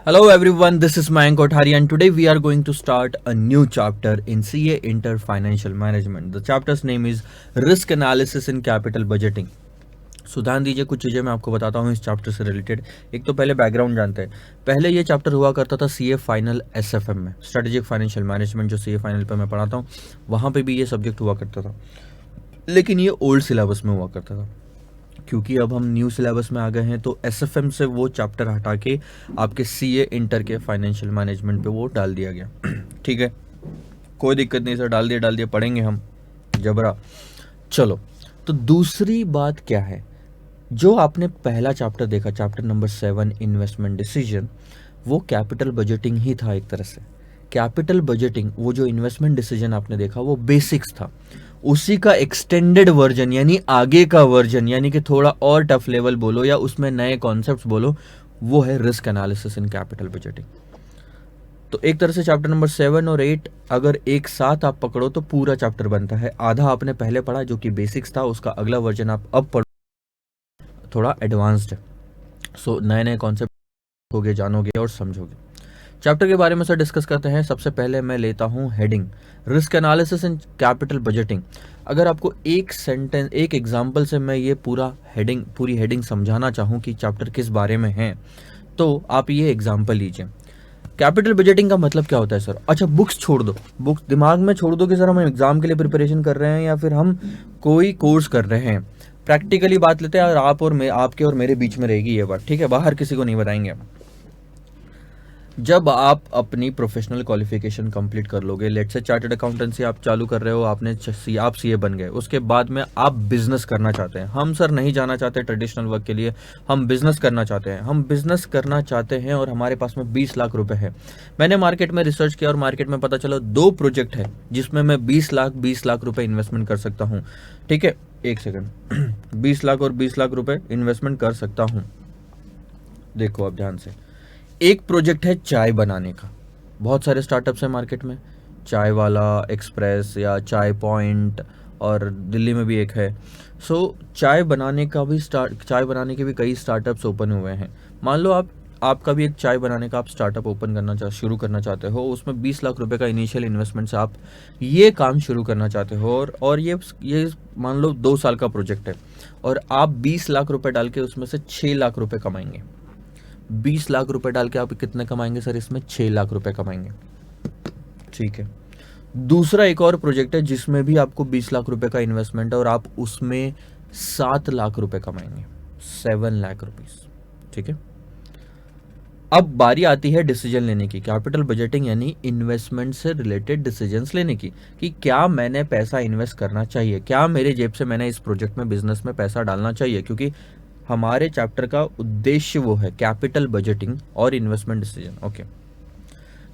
Hello everyone, this is Mayank Kothari and today we are going to start a new chapter in CA Inter Financial Management. The chapter's name is Risk Analysis in Capital Budgeting. सो ध्यान दीजिए, कुछ चीज़ें मैं आपको बताता हूँ इस chapter से रिलेटेड। एक तो पहले बैकग्राउंड जानते हैं। पहले ये चैप्टर हुआ करता था सीए फाइनल एसएफएम में, स्ट्रेटेजिक फाइनेंशियल मैनेजमेंट, जो सीए फाइनल पे मैं पढ़ाता हूँ, वहाँ पे भी ये सब्जेक्ट हुआ करता था, लेकिन ये ओल्ड सिलेबस में हुआ करता था। क्योंकि अब हम न्यू सिलेबस में आ गए हैं तो एसएफएम से वो चैप्टर हटा के आपके सीए इंटर के फाइनेंशियल मैनेजमेंट पे वो डाल दिया गया। ठीक है, कोई दिक्कत नहीं सर, डाल दिया पढ़ेंगे हम जबरा। चलो, तो दूसरी बात क्या है, जो आपने पहला चैप्टर देखा, चैप्टर नंबर 7 इन्वेस्टमेंट डिसीजन, वो कैपिटल बजटिंग ही था एक तरह से। कैपिटल बजटिंग, वो जो इन्वेस्टमेंट डिसीजन आपने देखा वो बेसिक्स था, उसी का एक्सटेंडेड वर्जन यानी आगे का वर्जन, यानी कि थोड़ा और टफ लेवल बोलो या उसमें नए कॉन्सेप्ट्स बोलो, वो है risk analysis in capital budgeting. तो एक तरह से चैप्टर नंबर 7 और 8 अगर एक साथ आप पकड़ो तो पूरा चैप्टर बनता है। आधा आपने पहले पढ़ा जो कि बेसिक्स था, उसका अगला वर्जन आप अब पढ़ो, थोड़ा एडवांस्ड है। सो नए नए कॉन्सेप्ट होगे, जानोगे और समझोगे। चैप्टर के बारे में सर डिस्कस करते हैं। सबसे पहले मैं लेता हूं heading, risk analysis in capital budgeting. अगर आपको एक सेंटेंस, एक एग्जांपल से मैं ये पूरी हेडिंग समझाना चाहूं कि चैप्टर किस बारे में है, तो आप ये एग्जांपल लीजिए। कैपिटल बजटिंग का मतलब क्या होता है सर? अच्छा, बुक्स छोड़ दो, बुक्स दिमाग में छोड़ दो कि सर हम एग्जाम के लिए प्रिपरेशन कर रहे हैं या फिर हम कोई कोर्स कर रहे हैं। प्रैक्टिकली बात लेते हैं और आपके और मेरे बीच में रहेगी ये बात, ठीक है? बाहर किसी को नहीं बताएंगे। जब आप अपनी प्रोफेशनल क्वालिफिकेशन कंप्लीट कर लोगे, लेट्स से चार्टर्ड अकाउंटेंसी आप चालू कर रहे हो, आप सीए बन गए, उसके बाद में आप बिजनेस करना चाहते हैं। हम सर नहीं जाना चाहते ट्रेडिशनल वर्क के लिए, हम बिजनेस करना चाहते हैं। हम बिजनेस करना चाहते हैं और हमारे पास में 20 लाख रुपए है। मैंने मार्केट में रिसर्च किया और मार्केट में पता चला 2 प्रोजेक्ट है जिसमें मैं 20 लाख रुपए इन्वेस्टमेंट कर सकता हूँ। ठीक है, एक सेकेंड 20 लाख और 20 लाख रुपए इन्वेस्टमेंट कर सकता हूँ। देखो अब ध्यान से, एक प्रोजेक्ट है चाय बनाने का। बहुत सारे स्टार्टअप्स हैं मार्केट में, चाय वाला एक्सप्रेस या चाय पॉइंट, और दिल्ली में भी एक है। सो चाय बनाने के भी कई स्टार्टअप्स ओपन हुए हैं। मान लो आपका भी एक चाय बनाने का आप स्टार्टअप शुरू करना चाहते हो, उसमें 20 लाख रुपए का इनिशियल इन्वेस्टमेंट से आप ये काम शुरू करना चाहते हो, और ये मान लो 2 साल का प्रोजेक्ट है और आप 20 लाख रुपए डाल के उसमें से 6 लाख रुपए कमाएंगे। 20 लाख रुपए डाल के आप कितने कमाएंगे सर? इसमें 6 लाख रुपए कमाएंगे। ठीक है, दूसरा एक और प्रोजेक्ट है जिसमें भी आपको 20 लाख रुपए का इन्वेस्टमेंट है और आप उसमें 7 लाख रुपए कमाएंगे, 7 लाख रुपीस। ठीक है, अब बारी आती है डिसीजन लेने की। कैपिटल बजटिंग यानी इन्वेस्टमेंट से रिलेटेड डिसीजंस लेने की, कि क्या मैंने पैसा इन्वेस्ट करना चाहिए, क्या मेरे जेब से मैंने इस प्रोजेक्ट में, बिजनेस में पैसा डालना चाहिए, क्योंकि हमारे चैप्टर का उद्देश्य वो है कैपिटल बजटिंग और इन्वेस्टमेंट डिसीजन। ओके,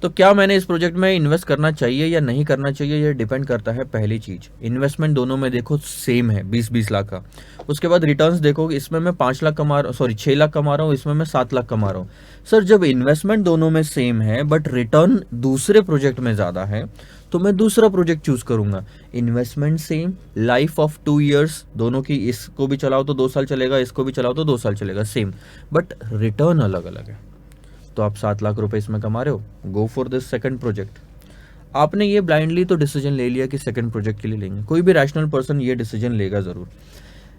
तो क्या मैंने इस प्रोजेक्ट में इन्वेस्ट करना चाहिए या नहीं करना चाहिए, ये डिपेंड करता है। पहली चीज, इन्वेस्टमेंट दोनों में देखो सेम है, 20-20 लाख का। उसके बाद रिटर्न्स देखो, इसमें मैं 5 लाख कमा रहा हूँ, सॉरी 6 लाख कमा रहा हूँ, इसमें मैं 7 लाख कमा रहा हूँ। सर जब इन्वेस्टमेंट दोनों में सेम है बट रिटर्न दूसरे प्रोजेक्ट में ज्यादा है, तो मैं दूसरा प्रोजेक्ट चूज करूंगा। Investment same, life of 2 years दोनों की, इसको भी चलाओ तो 2 साल चलेगा, इसको भी चलाओ तो 2 साल चलेगा, सेम, बट रिटर्न अलग अलग है। तो आप 7 लाख रुपए इसमें कमा रहे हो, go for this second project. आपने ये ब्लाइंडली तो डिसीजन ले लिया कि सेकंड प्रोजेक्ट के लिए लेंगे, कोई भी रैशनल पर्सन ये डिसीजन लेगा जरूर,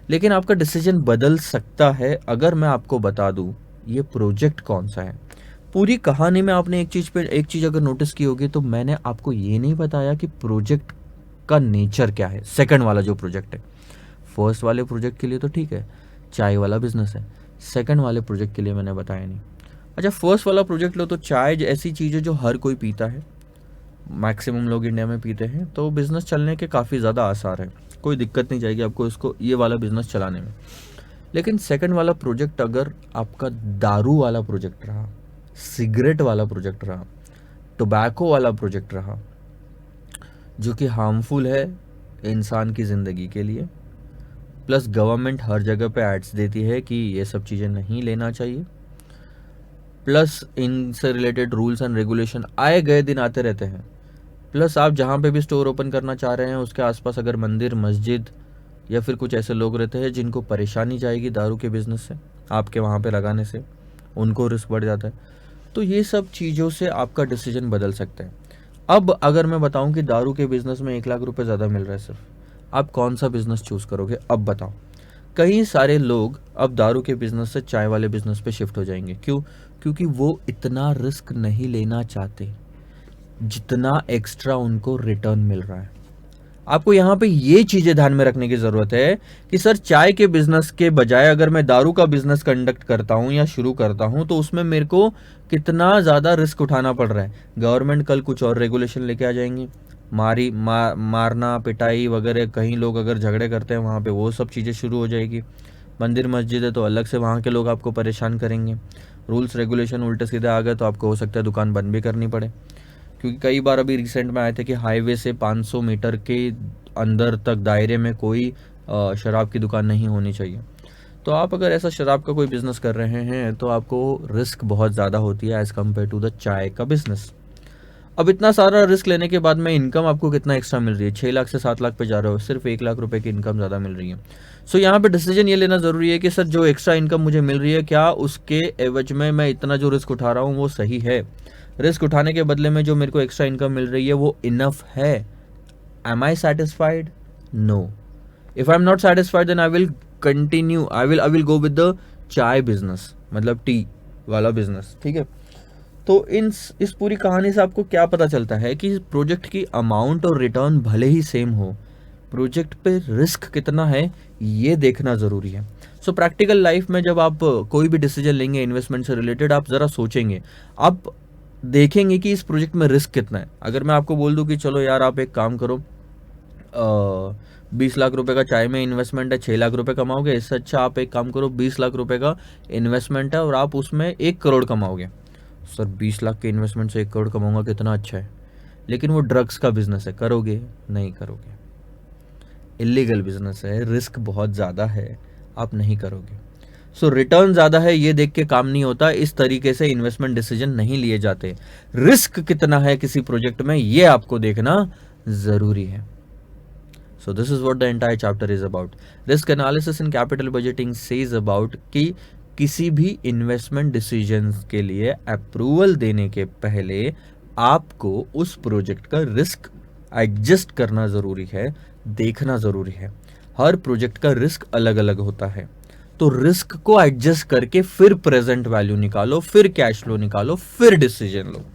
लेकिन आपका डिसीजन बदल सकता है अगर मैं आपको बता दूं ये प्रोजेक्ट कौन सा है। पूरी कहानी में आपने एक चीज अगर नोटिस की होगी, तो मैंने आपको ये नहीं बताया कि प्रोजेक्ट का नेचर क्या है। सेकंड वाला जो प्रोजेक्ट है, फर्स्ट वाले प्रोजेक्ट के लिए तो ठीक है, चाय वाला बिजनेस है, सेकंड वाले प्रोजेक्ट के लिए मैंने बताया नहीं। अच्छा, फर्स्ट वाला प्रोजेक्ट लो तो चाय ऐसी चीज़ है जो हर कोई पीता है, मैक्सिमम लोग इंडिया में पीते हैं, तो बिजनेस चलने के काफ़ी ज़्यादा आसार है, कोई दिक्कत नहीं जाएगी आपको इसको, ये वाला बिजनेस चलाने में। लेकिन सेकंड वाला प्रोजेक्ट अगर आपका दारू वाला प्रोजेक्ट रहा, सिगरेट वाला प्रोजेक्ट रहा, टोबैको वाला प्रोजेक्ट रहा, जो कि हार्मफुल है इंसान की ज़िंदगी के लिए, प्लस गवर्नमेंट हर जगह पे एड्स देती है कि ये सब चीज़ें नहीं लेना चाहिए, प्लस इनसे रिलेटेड रूल्स एंड रेगुलेशन आए गए दिन आते रहते हैं, प्लस आप जहाँ पे भी स्टोर ओपन करना चाह रहे हैं उसके आसपास अगर मंदिर, मस्जिद या फिर कुछ ऐसे लोग रहते हैं जिनको परेशानी जाएगी दारू के बिजनेस से, आपके वहाँ पे लगाने से, उनको रिस्क बढ़ जाता है। तो ये सब चीज़ों से आपका डिसीजन बदल सकता है। अब अगर मैं बताऊं कि दारू के बिजनेस में 1 लाख रुपए ज़्यादा मिल रहा है सिर्फ, आप कौन सा बिजनेस चूज करोगे? अब बताओ। कई सारे लोग अब दारू के बिजनेस से चाय वाले बिजनेस पे शिफ्ट हो जाएंगे। क्यों? क्योंकि वो इतना रिस्क नहीं लेना चाहते जितना एक्स्ट्रा उनको रिटर्न मिल रहा है। आपको यहाँ पे ये चीजें ध्यान में रखने की जरूरत है कि सर चाय के बिजनेस के बजाय अगर मैं दारू का बिजनेस कंडक्ट करता हूँ या शुरू करता हूँ तो उसमें मेरे को कितना ज्यादा रिस्क उठाना पड़ रहा है। गवर्नमेंट कल कुछ और रेगुलेशन लेके आ जाएंगी, मारना पिटाई वगैरह, कहीं लोग अगर झगड़े करते हैं वहाँ पे वो सब चीज़ें शुरू हो जाएगी। मंदिर मस्जिद है तो अलग से वहाँ के लोग आपको परेशान करेंगे। रूल्स रेगुलेशन उल्टे सीधे आ गए तो आपको हो सकता है दुकान बंद भी करनी पड़े। क्योंकि कई बार अभी रिसेंट में आए थे कि हाईवे से 500 मीटर के अंदर तक दायरे में कोई शराब की दुकान नहीं होनी चाहिए। तो आप अगर ऐसा शराब का कोई बिजनेस कर रहे हैं तो आपको रिस्क बहुत ज़्यादा होती है एज़ कम्पेयर टू द चाय का बिजनेस। अब इतना सारा रिस्क लेने के बाद में इनकम आपको कितना एक्स्ट्रा मिल रही है? 6 लाख से 7 लाख पे जा रहे हो, सिर्फ 1 लाख रुपए की इनकम ज़्यादा मिल रही है। सो यहाँ पे डिसीजन ये लेना ज़रूरी है कि सर जो एक्स्ट्रा इनकम मुझे मिल रही है क्या उसके एवज में मैं इतना जो रिस्क उठा रहा हूँ वो सही है? रिस्क उठाने के बदले में जो मेरे को एक्स्ट्रा इनकम मिल रही है वो इनफ है? Am I satisfied? No. If I am not satisfied then I will continue, I will go with the chai business, मतलब टी वाला बिजनेस। ठीक है। तो इस पूरी कहानी से आपको क्या पता चलता है कि प्रोजेक्ट की अमाउंट और रिटर्न भले ही सेम हो, प्रोजेक्ट पे रिस्क कितना है ये देखना ज़रूरी है। सो प्रैक्टिकल लाइफ में जब आप कोई भी डिसीजन लेंगे इन्वेस्टमेंट से रिलेटेड, आप ज़रा सोचेंगे, आप देखेंगे कि इस प्रोजेक्ट में रिस्क कितना है। अगर मैं आपको बोल दूं कि चलो यार आप एक काम करो, 20 लाख रुपए का चाय में इन्वेस्टमेंट है, 6 लाख रुपए कमाओगे, इससे अच्छा आप एक काम करो 20 लाख रुपए का इन्वेस्टमेंट है और आप उसमें 1 करोड़ कमाओगे। सर 20 लाख के इन्वेस्टमेंट से 1 करोड़ कमाऊंगा, कितना अच्छा है। लेकिन वो ड्रग्स का बिजनेस है, करोगे? नहीं करोगे। इलीगल बिजनेस है, रिस्क बहुत ज़्यादा है, आप नहीं करोगे। सो रिटर्न ज़्यादा है ये देख के काम नहीं होता, इस तरीके से इन्वेस्टमेंट डिसीजन नहीं लिए जाते। रिस्क कितना है किसी प्रोजेक्ट में ये आपको देखना ज़रूरी है। So this is what the entire chapter is about. Risk analysis in capital budgeting says about कि किसी भी इन्वेस्टमेंट डिसीजंस के लिए अप्रूवल देने के पहले आपको उस प्रोजेक्ट का रिस्क एडजस्ट करना ज़रूरी है, देखना ज़रूरी है। हर प्रोजेक्ट का रिस्क अलग अलग होता है, तो रिस्क को एडजस्ट करके फिर प्रेजेंट वैल्यू निकालो, फिर कैश फ्लो निकालो, फिर डिसीजन लो।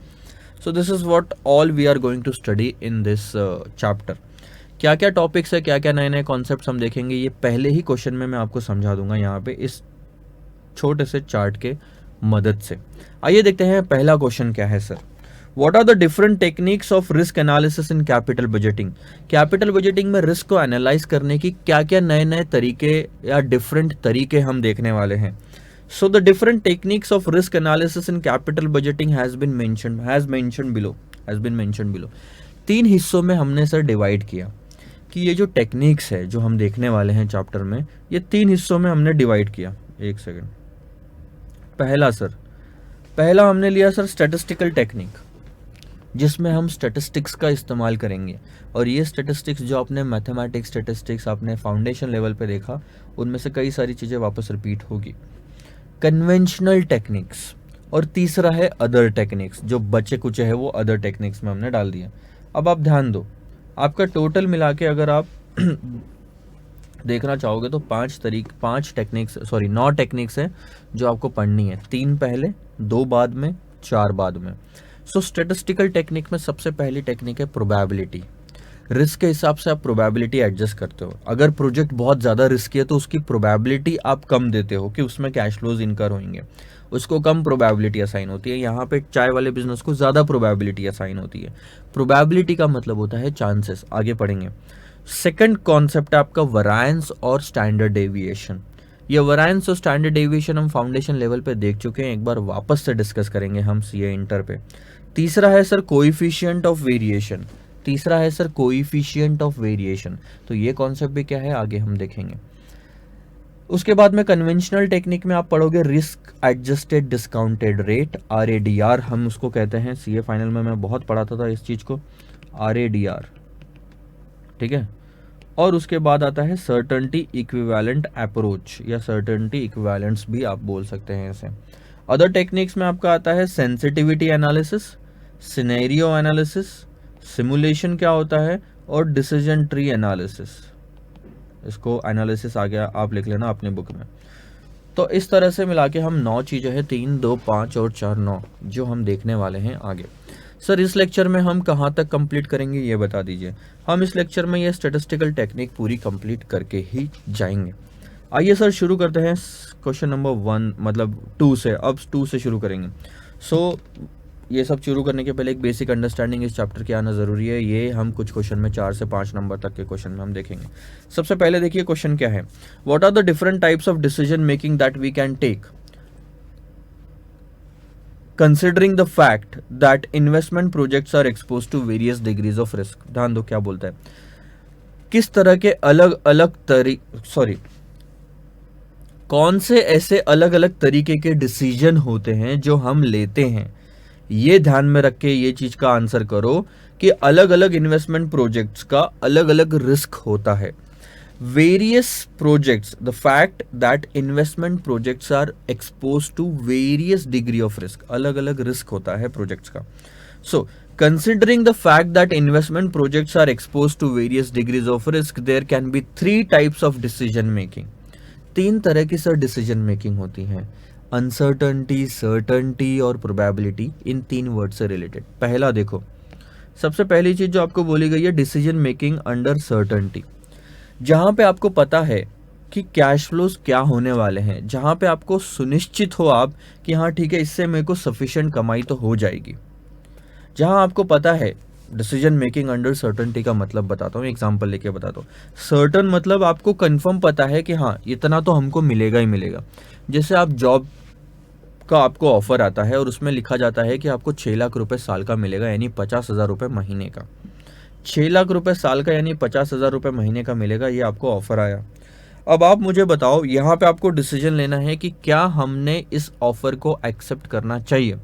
So this is what all we are going to study in this chapter. क्या क्या टॉपिक्स है, क्या क्या नए नए कॉन्सेप्ट्स हम देखेंगे, ये पहले ही क्वेश्चन में मैं आपको समझा दूंगा यहाँ पे इस छोटे से चार्ट के मदद से। आइए देखते हैं पहला क्वेश्चन क्या है sir. What are the different techniques of risk analysis in capital budgeting? Capital budgeting में रिस्क को एनालाइज करने की क्या क्या नए नए तरीके या डिफरेंट तरीके हम देखने वाले हैं। So the different techniques of risk analysis in capital budgeting has been mentioned below. 3 हिस्सों में हमने सर डिवाइड किया कि ये जो टेक्निक्स है जो हम देखने वाले हैं चैप्टर में, ये 3 हिस्सों में हमने डिवाइड किया। एक सेकंड। पहला हमने लिया सर स्टैटिस्टिकल टेक्निक, जिसमें हम स्टैटिस्टिक्स का इस्तेमाल करेंगे। और ये स्टैटिस्टिक्स जो आपने मैथमेटिक्स स्टैटिस्टिक्स आपने फाउंडेशन लेवल पे देखा, उनमें से कई सारी चीज़ें वापस रिपीट होगी। कन्वेंशनल टेक्निक्स, और तीसरा है अदर टेक्निक्स, जो बचे कुचे है वो अदर टेक्निक्स में हमने डाल दिया। अब आप ध्यान दो, आपका टोटल मिला के अगर आप देखना चाहोगे तो 9 टेक्निक्स है जो आपको पढ़नी है। 3 पहले, 2 बाद में, 4 बाद में। सो स्टैटिस्टिकल टेक्निक में सबसे पहली टेक्निक है प्रोबेबिलिटी। रिस्क के हिसाब से आप प्रोबेबिलिटी एडजस्ट करते हो। अगर प्रोजेक्ट बहुत ज़्यादा रिस्की है तो उसकी प्रोबेबिलिटी आप कम देते हो कि उसमें कैश फ्लोज इनकर होंगे, उसको कम प्रोबेबिलिटी असाइन होती है। यहाँ पे चाय वाले बिजनेस को ज़्यादा प्रोबेबिलिटी असाइन होती है। प्रोबेबिलिटी का मतलब होता है चांसेस, आगे पढ़ेंगे। सेकंड कॉन्सेप्ट है आपका वरायंस और स्टैंडर्ड डेविएशन। ये वरायंस और स्टैंडर्ड डेविएशन हम फाउंडेशन लेवल पे देख चुके हैं, एक बार वापस से डिस्कस करेंगे हम सीए इंटर पे। तीसरा है सर कोएफिशिएंट ऑफ वेरिएशन। तो ये कॉन्सेप्ट भी क्या है आगे हम देखेंगे। उसके बाद में कन्वेंशनल टेक्निक में आप पढ़ोगे risk adjusted discounted rate, RADR हम उसको कहते हैं। सीए फाइनल में मैं बहुत पढ़ाता था इस चीज़ को, RADR, ठीक है। और उसके बाद आता है सर्टेनिटी इक्विवेलेंट अप्रोच, या सर्टेनिटी इक्विवेलेंट्स भी आप बोल सकते हैं इसे। अदर टेक्निक्स में आपका आता है sensitivity analysis, scenario analysis, simulation क्या होता है, और डिसीजन ट्री एनालिसिस। इसको एनालिसिस आ गया, आप लिख लेना अपनी बुक में। तो इस तरह से मिला के हम 9 चीज़ें हैं, 3, 2, 5 और 4, 9 जो हम देखने वाले हैं आगे। सर इस लेक्चर में हम कहाँ तक कंप्लीट करेंगे ये बता दीजिए। हम इस लेक्चर में ये स्टैटिस्टिकल टेक्निक पूरी कंप्लीट करके ही जाएंगे। आइए सर शुरू करते हैं क्वेश्चन नंबर 1 मतलब 2 से। अब 2 से शुरू करेंगे। सो ये सब शुरू करने के पहले एक बेसिक अंडरस्टैंडिंग इस चैप्टर की आना ज़रूरी है। ये हम कुछ क्वेश्चन में 4 से 5 नंबर तक के क्वेश्चन में हम देखेंगे। सबसे पहले देखिए क्वेश्चन क्या है, what are the different types of decision making that we can take considering the fact that investment projects are expose to various degrees of risk. ध्यान दो क्या बोलता है, किस तरह के अलग अलग कौन से ऐसे अलग अलग तरीके के डिसीजन होते हैं जो हम लेते हैं। ये ध्यान में रख के ये चीज का आंसर करो कि अलग अलग इन्वेस्टमेंट प्रोजेक्ट्स का अलग अलग रिस्क होता है। Various projects, the fact that investment projects are expose to various degree of risk, अलग अलग रिस्क होता है प्रोजेक्ट्स का। सो considering the fact that investment projects are exposed to various degrees of risk, there can be 3 types of decision making। 3 तरह की sir decision making होती है, uncertainty, certainty और प्रोबेबिलिटी, इन 3 वर्ड से रिलेटेड। पहला देखो, सबसे पहली चीज जो आपको बोली गई है डिसीजन मेकिंग अंडर सर्टनिटी, जहां पे आपको पता है कि कैश फ्लोज क्या होने वाले हैं, जहां पे आपको सुनिश्चित हो आप कि हाँ ठीक है इससे मेरे को सफिशिएंट कमाई तो हो जाएगी। जहां आपको पता है डिसीजन मेकिंग अंडर सर्टनिटी का मतलब बताता हूँ, एग्जांपल लेके बताता हूँ। सर्टन मतलब आपको कंफर्म पता है कि हाँ इतना तो हमको मिलेगा ही मिलेगा। जैसे आप जॉब का आपको ऑफर आता है और उसमें लिखा जाता है कि आपको 6 लाख रुपए साल का मिलेगा, यानी 50,000 रुपये महीने का। 6 लाख रुपए साल का यानी 50,000 रुपये महीने का मिलेगा, ये आपको ऑफर आया। अब आप मुझे बताओ, यहाँ पे आपको डिसीजन लेना है कि क्या हमने इस ऑफर को एक्सेप्ट करना चाहिए।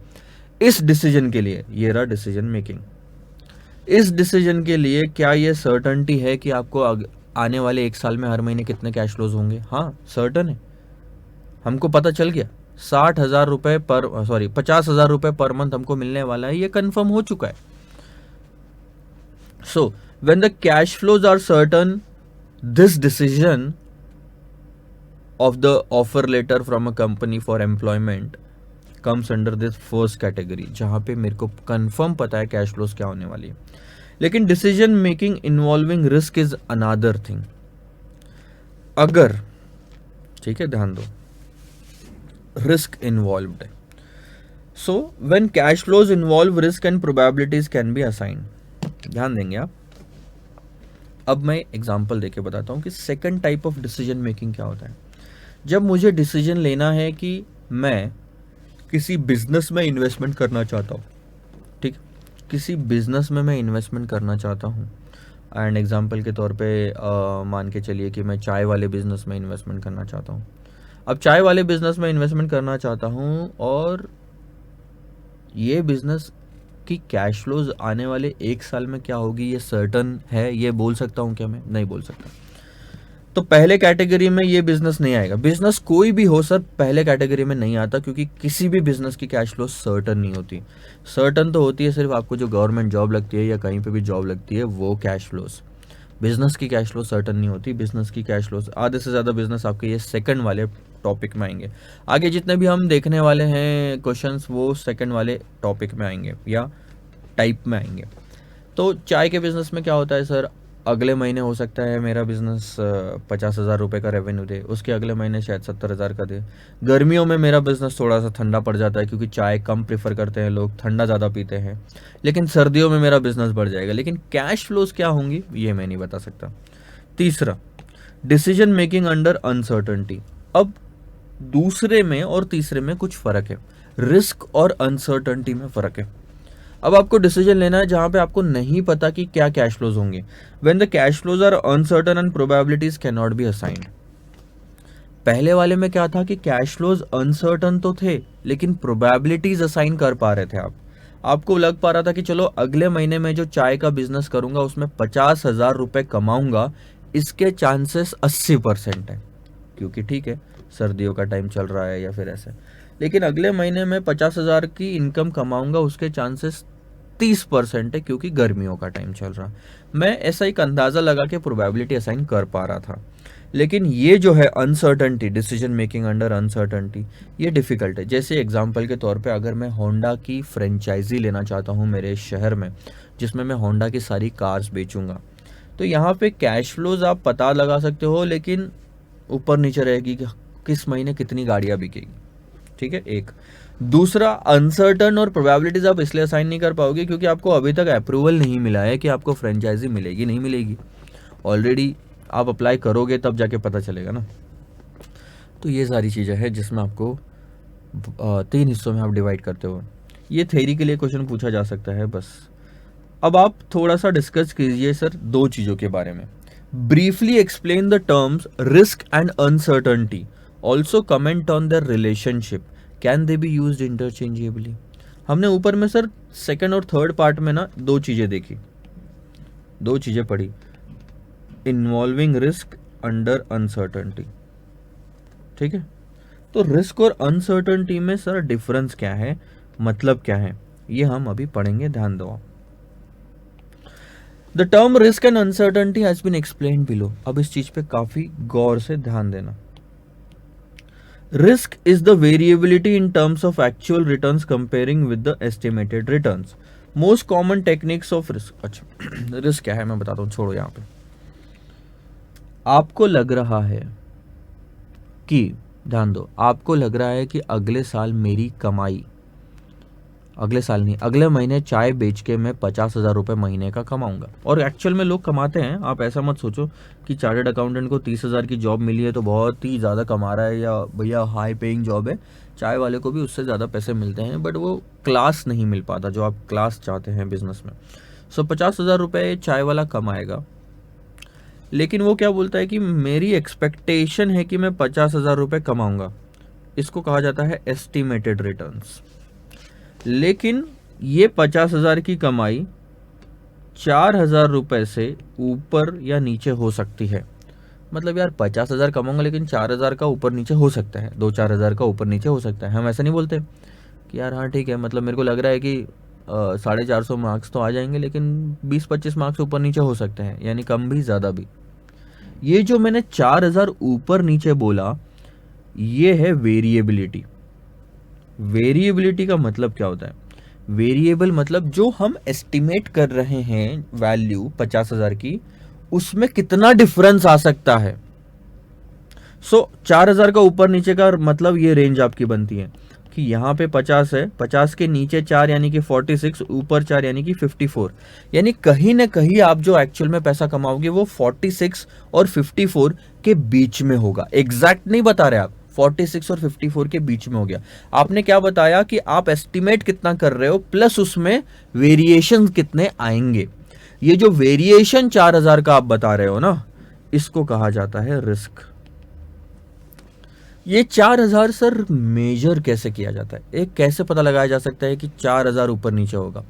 इस डिसीजन के लिए, ये रहा डिसीजन मेकिंग, इस डिसीजन के लिए क्या ये सर्टनिटी है कि आपको आने वाले 1 साल में हर महीने कितने कैश फ्लोज होंगे। हाँ सर्टन है, हमको पता चल गया 50,000 रुपए पर मंथ हमको मिलने वाला है, ये कंफर्म हो चुका है। So when the cash flows are certain, this decision of the offer letter from a company for employment comes under this first category, जहां पे मेरे को कंफर्म पता है कैश फ्लोज क्या होने वाली है। लेकिन decision making involving risk is another thing. अगर, ठीक है ध्यान दो, रिस्क इन्वॉल्व्ड है, so when cash flows involve risk and probabilities can be assigned. ध्यान देंगे आप। अब मैं एग्जांपल देके बताता हूं कि second type of decision making क्या होता है। जब मुझे डिसीजन लेना है कि मैं किसी बिजनेस में इन्वेस्टमेंट करना चाहता हूँ, ठीक, किसी बिजनेस में मैं इन्वेस्टमेंट करना चाहता हूँ, एंड एग्जांपल के तौर पे मान के चलिए कि मैं चाय वाले बिजनेस में इन्वेस्टमेंट करना चाहता हूँ। अब चाय वाले बिजनेस में इन्वेस्टमेंट करना चाहता हूँ और ये बिजनेस की कैश फ्लोज आने वाले 1 साल में क्या होगी ये सर्टन है, ये बोल सकता हूँ क्या? मैं नहीं बोल सकता। तो पहले कैटेगरी में ये बिजनेस नहीं आएगा। बिजनेस कोई भी हो सर पहले कैटेगरी में नहीं आता, क्योंकि किसी भी बिजनेस की कैश फ्लो सर्टन नहीं होती। सर्टन तो होती है सिर्फ आपको जो गवर्नमेंट जॉब लगती है या कहीं पे भी जॉब लगती है वो कैश फ्लोज। बिजनेस की कैश फ्लो सर्टन नहीं होती। बिजनेस की कैश फ्लोज, आधे से ज़्यादा बिजनेस आपके ये सेकंड वाले टॉपिक में आएंगे। आगे जितने भी हम देखने वाले हैं क्वेश्चंस वो सेकंड वाले टॉपिक में आएंगे या टाइप में आएंगे। तो चाय के बिजनेस में क्या होता है सर, अगले महीने हो सकता है मेरा बिजनेस 50,000 रुपये का रेवेन्यू दे, उसके अगले महीने शायद 70,000 का दे। गर्मियों में मेरा बिजनेस थोड़ा सा ठंडा पड़ जाता है क्योंकि चाय कम प्रेफर करते हैं लोग, ठंडा ज़्यादा पीते हैं। लेकिन सर्दियों में मेरा बिजनेस बढ़ जाएगा। लेकिन कैश फ्लोज क्या होंगी ये मैं नहीं बता सकता। तीसरा, डिसीजन मेकिंग अंडर अनसर्टनिटी। अब दूसरे में और तीसरे में कुछ फ़र्क है, रिस्क और अनसर्टनिटी में फ़र्क है। अब आपको डिसीजन लेना है जहां पे आपको नहीं पता कि क्या कैश फ्लोज होंगे। When the cash flows are uncertain and probabilities can not be assigned. पहले वाले में क्या था कि कैश फ्लोज अनसर्टन तो थे लेकिन प्रोबेबिलिटीज असाइन कर पा रहे थे आप। आपको लग पा रहा था कि चलो अगले महीने में जो चाय का बिजनेस करूंगा उसमें 50,000 रुपये कमाऊंगा, इसके चांसेस 80% है, क्योंकि ठीक है सर्दियों का टाइम चल रहा है या फिर ऐसे। लेकिन अगले महीने में 50,000 की इनकम कमाऊंगा, उसके चांसेस 30% है, क्योंकि गर्मियों का टाइम चल रहा। मैं ऐसा एक अंदाज़ा लगा के प्रोबेबिलिटी असाइन कर पा रहा था। लेकिन ये जो है uncertainty, decision making under uncertainty, ये डिफ़िकल्ट है। जैसे एग्जांपल के तौर पे अगर मैं होंडा की फ्रेंचाइजी लेना चाहता हूँ मेरे शहर में, जिसमें मैं होंडा की सारी कार्स बेचूंगा, तो यहाँ पे कैश फ्लोज आप पता लगा सकते हो, लेकिन ऊपर नीचे रहेगी कि किस महीने कितनी गाड़ियाँ बिकेगी। ठीक है, एक। दूसरा, अनसर्टन और प्रोबेबिलिटीज आप इसलिए असाइन नहीं कर पाओगे क्योंकि आपको अभी तक अप्रूवल नहीं मिला है कि आपको फ्रेंचाइजी मिलेगी नहीं मिलेगी। ऑलरेडी आप अप्लाई करोगे तब जाके पता चलेगा ना। तो ये सारी चीज़ें हैं जिसमें आपको 3 हिस्सों में आप डिवाइड करते हो। ये थ्योरी के लिए क्वेश्चन पूछा जा सकता है बस। अब आप थोड़ा सा डिस्कस कीजिए सर 2 चीज़ों के बारे में। Briefly explain the terms risk and uncertainty, also comment on their relationship, can they be used interchangeably. हमने ऊपर में सर सेकंड और थर्ड पार्ट में ना 2 चीज़ें देखी, 2 चीज़ें पढ़ी, इन्वॉल्विंग रिस्क अंडर अनसर्टनटी। ठीक है, तो रिस्क और अनसर्टनटी में सर डिफरेंस क्या है, मतलब क्या है, ये हम अभी पढ़ेंगे, ध्यान दो। The term risk and uncertainty has been explained below. अब इस चीज पे काफी गौर से ध्यान देना। Risk is the variability in terms of actual returns comparing with the estimated returns. Most common techniques of risk. अच्छा, रिस्क क्या है मैं बताता हूँ, छोड़ो यहाँ पे। आपको लग रहा है कि, ध्यान दो, आपको लग रहा है कि अगले साल मेरी कमाई, अगले साल नहीं, अगले महीने चाय बेच के मैं 50,000 रुपये महीने का कमाऊंगा। और एक्चुअल में लोग कमाते हैं, आप ऐसा मत सोचो कि चार्टर्ड अकाउंटेंट को 30,000 की जॉब मिली है तो बहुत ही ज़्यादा कमा रहा है या भैया हाई पेइंग जॉब है। चाय वाले को भी उससे ज़्यादा पैसे मिलते हैं, बट वो क्लास नहीं मिल पाता जो आप क्लास चाहते हैं बिजनेस में। 50,000 रुपये चाय वाला कमाएगा, लेकिन वो क्या बोलता है कि मेरी एक्सपेक्टेशन है कि मैं 50,000 रुपये कमाऊंगा। इसको कहा जाता है एस्टिमेटेड रिटर्न्स। लेकिन ये 50,000 की कमाई 4,000 रुपये से ऊपर या नीचे हो सकती है। मतलब यार 50,000 कमाऊंगा लेकिन 4,000 का ऊपर नीचे हो सकता है, 2-4 हज़ार का ऊपर नीचे हो सकता है। हम ऐसा नहीं बोलते कि यार हाँ ठीक है, मतलब मेरे को लग रहा है कि 450 मार्क्स तो आ जाएंगे लेकिन 20-25 मार्क्स ऊपर नीचे हो सकते हैं, यानी कम भी ज़्यादा भी। ये जो मैंने 4,000 ऊपर नीचे बोला, ये है वेरिएबिलिटी। वेरिएबिलिटी का मतलब क्या होता है? वेरिएबल मतलब जो हम एस्टिमेट कर रहे हैं वैल्यू 50,000 की, उसमें कितना डिफरेंस आ सकता है। 4,000 का ऊपर नीचे का मतलब ये रेंज आपकी बनती है कि यहाँ पे 50 है, 50 के नीचे 4 यानी कि 46, ऊपर 4 यानी कि 54। यानी कहीं ना कहीं आप जो एक्चुअल में पैसा कमाओगे वो 46 और 54 के बीच में होगा। एग्जैक्ट नहीं बता रहे आप, 46 और 54 के बीच में हो गया। आपने क्या बताया कि आप एस्टिमेट कितना कर रहे हो प्लस उसमें वेरिएशन कितने आएंगे। ये जो वेरिएशन 4,000 का आप बता रहे हो ना, इसको कहा जाता है रिस्क। ये 4,000 सर मेजर कैसे किया जाता है, एक कैसे पता लगाया जा सकता है कि 4,000 ऊपर नीचे होगा?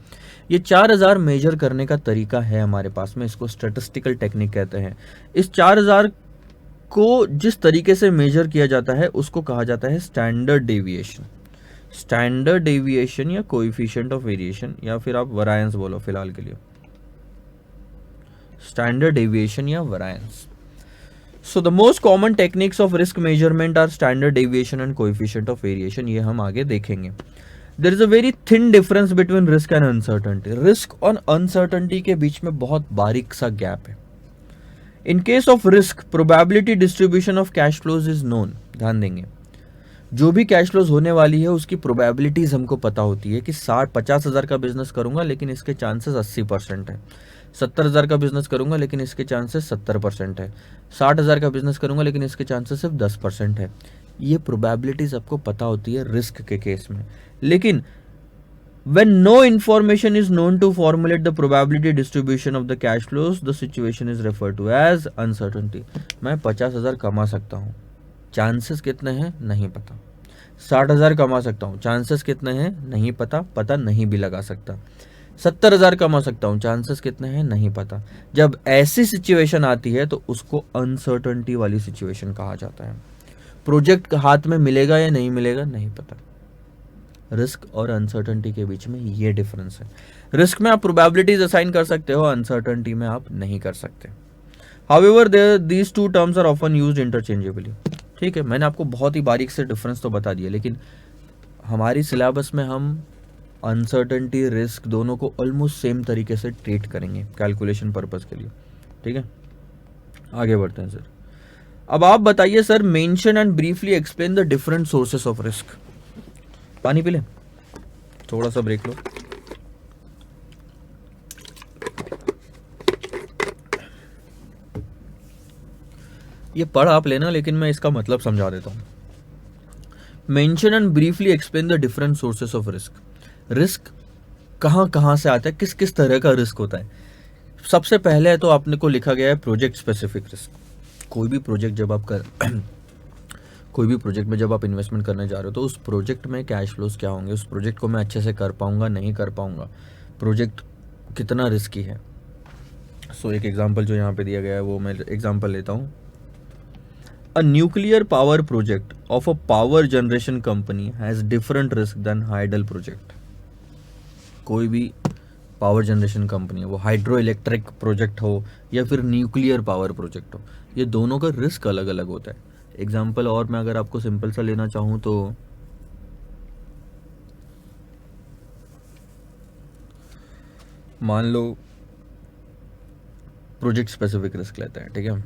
ये 4,000 मेजर करने का तरीका है हमारे पास में, इसको स्टैटिस्टिकल टेक्निक कहते हैं। इस 4,000 को जिस तरीके से मेजर किया जाता है उसको कहा जाता है स्टैंडर्ड डेविएशन। स्टैंडर्ड डेविएशन या कोएफिशिएंट ऑफ वेरिएशन, या फिर आप वरायंस बोलो फिलहाल के लिए, स्टैंडर्ड डेविएशन या variance. So the most common techniques of risk measurement are standard deviation and coefficient of variation. ये हम आगे देखेंगे। There is a very thin difference between risk and uncertainty. Risk और uncertainty के बीच में बहुत बारीक सा गैप है। In case of risk, probability distribution of cash flows is known. ध्यान देंगे, जो भी कैश फ्लोज होने वाली है उसकी प्रोबेबिलिटीज हमको पता होती है कि 50,000 का बिजनेस करूंगा लेकिन इसके चांसेस 80% है, 70,000 का बिजनेस करूंगा लेकिन इसके चांसेस 70% है, 60,000 का बिजनेस करूंगा लेकिन इसके चांसेस सिर्फ 10% है। ये प्रोबेबिलिटीज आपको पता होती है रिस्क के केस में। लेकिन when no information is known to formulate the probability distribution of the cash flows, the situation is referred to as uncertainty. मैं 50,000 कमा सकता हूँ, चांसेस कितने हैं नहीं पता। 60,000 कमा सकता हूँ, चांसेस कितने हैं नहीं पता, पता नहीं भी लगा सकता। 70,000 कमा सकता हूँ, चांसेस कितने हैं नहीं पता। जब ऐसी सिचुएशन आती है तो उसको अनसर्टनिटी वाली सिचुएशन कहा जाता है। प्रोजेक्ट हाथ में मिलेगा या नहीं मिलेगा नहीं पता, रिस्क और अनसर्टनिटी के बीच में ये डिफरेंस है। रिस्क में आप प्रोबेबिलिटीज असाइन कर सकते हो, अनसर्टनिटी में आप नहीं कर सकते। However these two terms are often used interchangeably. ठीक है, मैंने आपको बहुत ही बारीक से डिफरेंस तो बता दिया, लेकिन हमारी सिलेबस में हम अनसर्टनिटी रिस्क दोनों को ऑलमोस्ट सेम तरीके से ट्रीट करेंगे कैलकुलेशन पर्पस के लिए। ठीक है, आगे बढ़ते हैं सर। अब आप बताइए sir, mention and briefly explain the different sources of risk. पानी पी ले, थोड़ा सा ब्रेक लो। ये पढ़ आप लेना, लेकिन मैं इसका मतलब समझा देता हूं। Mention and briefly explain the different sources of risk. Risk कहां कहां से आता है, किस किस तरह का रिस्क होता है। सबसे पहले तो आपने को लिखा गया है प्रोजेक्ट स्पेसिफिक रिस्क। कोई भी प्रोजेक्ट जब आप कोई भी प्रोजेक्ट में जब आप इन्वेस्टमेंट करने जा रहे हो तो उस प्रोजेक्ट में कैश फ्लोज क्या होंगे, उस प्रोजेक्ट को मैं अच्छे से कर पाऊंगा नहीं कर पाऊंगा, प्रोजेक्ट कितना रिस्की है। सो एक एग्जांपल जो यहाँ पे दिया गया है वो मैं एग्जांपल लेता हूँ। A nuclear power project of a power generation company has different risk than hydel project. कोई भी पावर जनरेशन कंपनी है, वो हाइड्रो इलेक्ट्रिक प्रोजेक्ट हो या फिर न्यूक्लियर पावर प्रोजेक्ट हो, ये दोनों का रिस्क अलग अलग होता है। एग्जाम्पल और मैं अगर आपको सिंपल सा लेना चाहूं तो मान लो प्रोजेक्ट स्पेसिफिक रिस्क लेते हैं। ठीक है,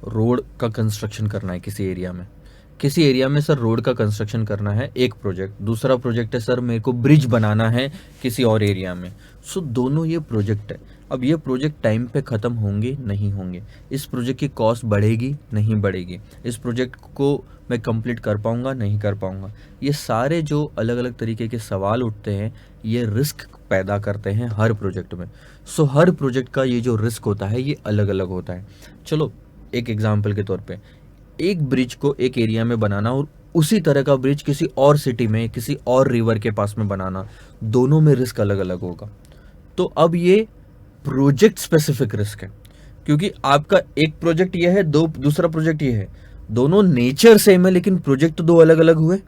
रोड का कंस्ट्रक्शन करना है किसी एरिया में, सर रोड का कंस्ट्रक्शन करना है एक प्रोजेक्ट। दूसरा प्रोजेक्ट है सर मेरे को ब्रिज बनाना है किसी और एरिया में। सो दोनों ये प्रोजेक्ट है। अब ये प्रोजेक्ट टाइम पे ख़त्म होंगे नहीं होंगे, इस प्रोजेक्ट की कॉस्ट बढ़ेगी नहीं बढ़ेगी, इस प्रोजेक्ट को मैं कंप्लीट कर पाऊंगा नहीं कर पाऊंगा, ये सारे जो अलग अलग तरीके के सवाल उठते हैं ये रिस्क पैदा करते हैं हर प्रोजेक्ट में। सो हर प्रोजेक्ट का ये जो रिस्क होता है ये अलग अलग होता है। चलो एक एग्जाम्पल के तौर पे, एक ब्रिज को एक एरिया में बनाना और उसी तरह का ब्रिज किसी और सिटी में किसी और रिवर के पास में बनाना, दोनों में रिस्क अलग अलग होगा। तो अब ये प्रोजेक्ट स्पेसिफिक रिस्क है, क्योंकि आपका एक प्रोजेक्ट ये है, दूसरा प्रोजेक्ट ये है, दोनों नेचर सेम है लेकिन प्रोजेक्ट तो दो अलग अलग हुए।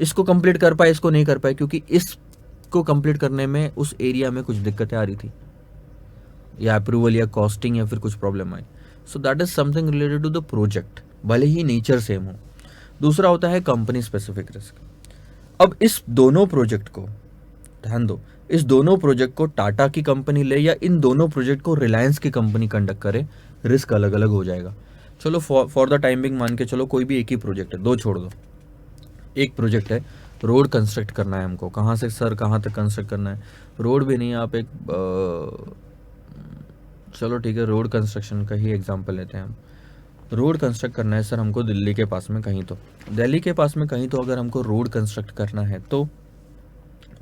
इसको कंप्लीट कर पाए, इसको नहीं कर पाए, क्योंकि इसको कंप्लीट करने में उस एरिया में कुछ दिक्कतें आ रही थी, या अप्रूवल या कॉस्टिंग या फिर कुछ प्रॉब्लम आई। So that is something related to the project, भले ही नेचर सेम हो। दूसरा होता है कंपनी स्पेसिफिक रिस्क। अब इस दोनों प्रोजेक्ट को ध्यान दो, इस दोनों प्रोजेक्ट को टाटा की कंपनी ले या इन दोनों प्रोजेक्ट को रिलायंस की कंपनी कंडक्ट करे, रिस्क अलग अलग हो जाएगा। चलो फॉर द टाइमिंग मान के चलो कोई भी एक ही प्रोजेक्ट है, दो छोड़ दो। एक प्रोजेक्ट है, रोड कंस्ट्रक्ट करना है हमको, कहाँ से सर कहाँ तक कंस्ट्रक्ट करना है, रोड भी नहीं, आप एक चलो ठीक है रोड कंस्ट्रक्शन का ही एग्जांपल लेते हैं हम। रोड कंस्ट्रक्ट करना है सर हमको दिल्ली के पास में कहीं, तो दिल्ली के पास में कहीं तो अगर हमको रोड कंस्ट्रक्ट करना है तो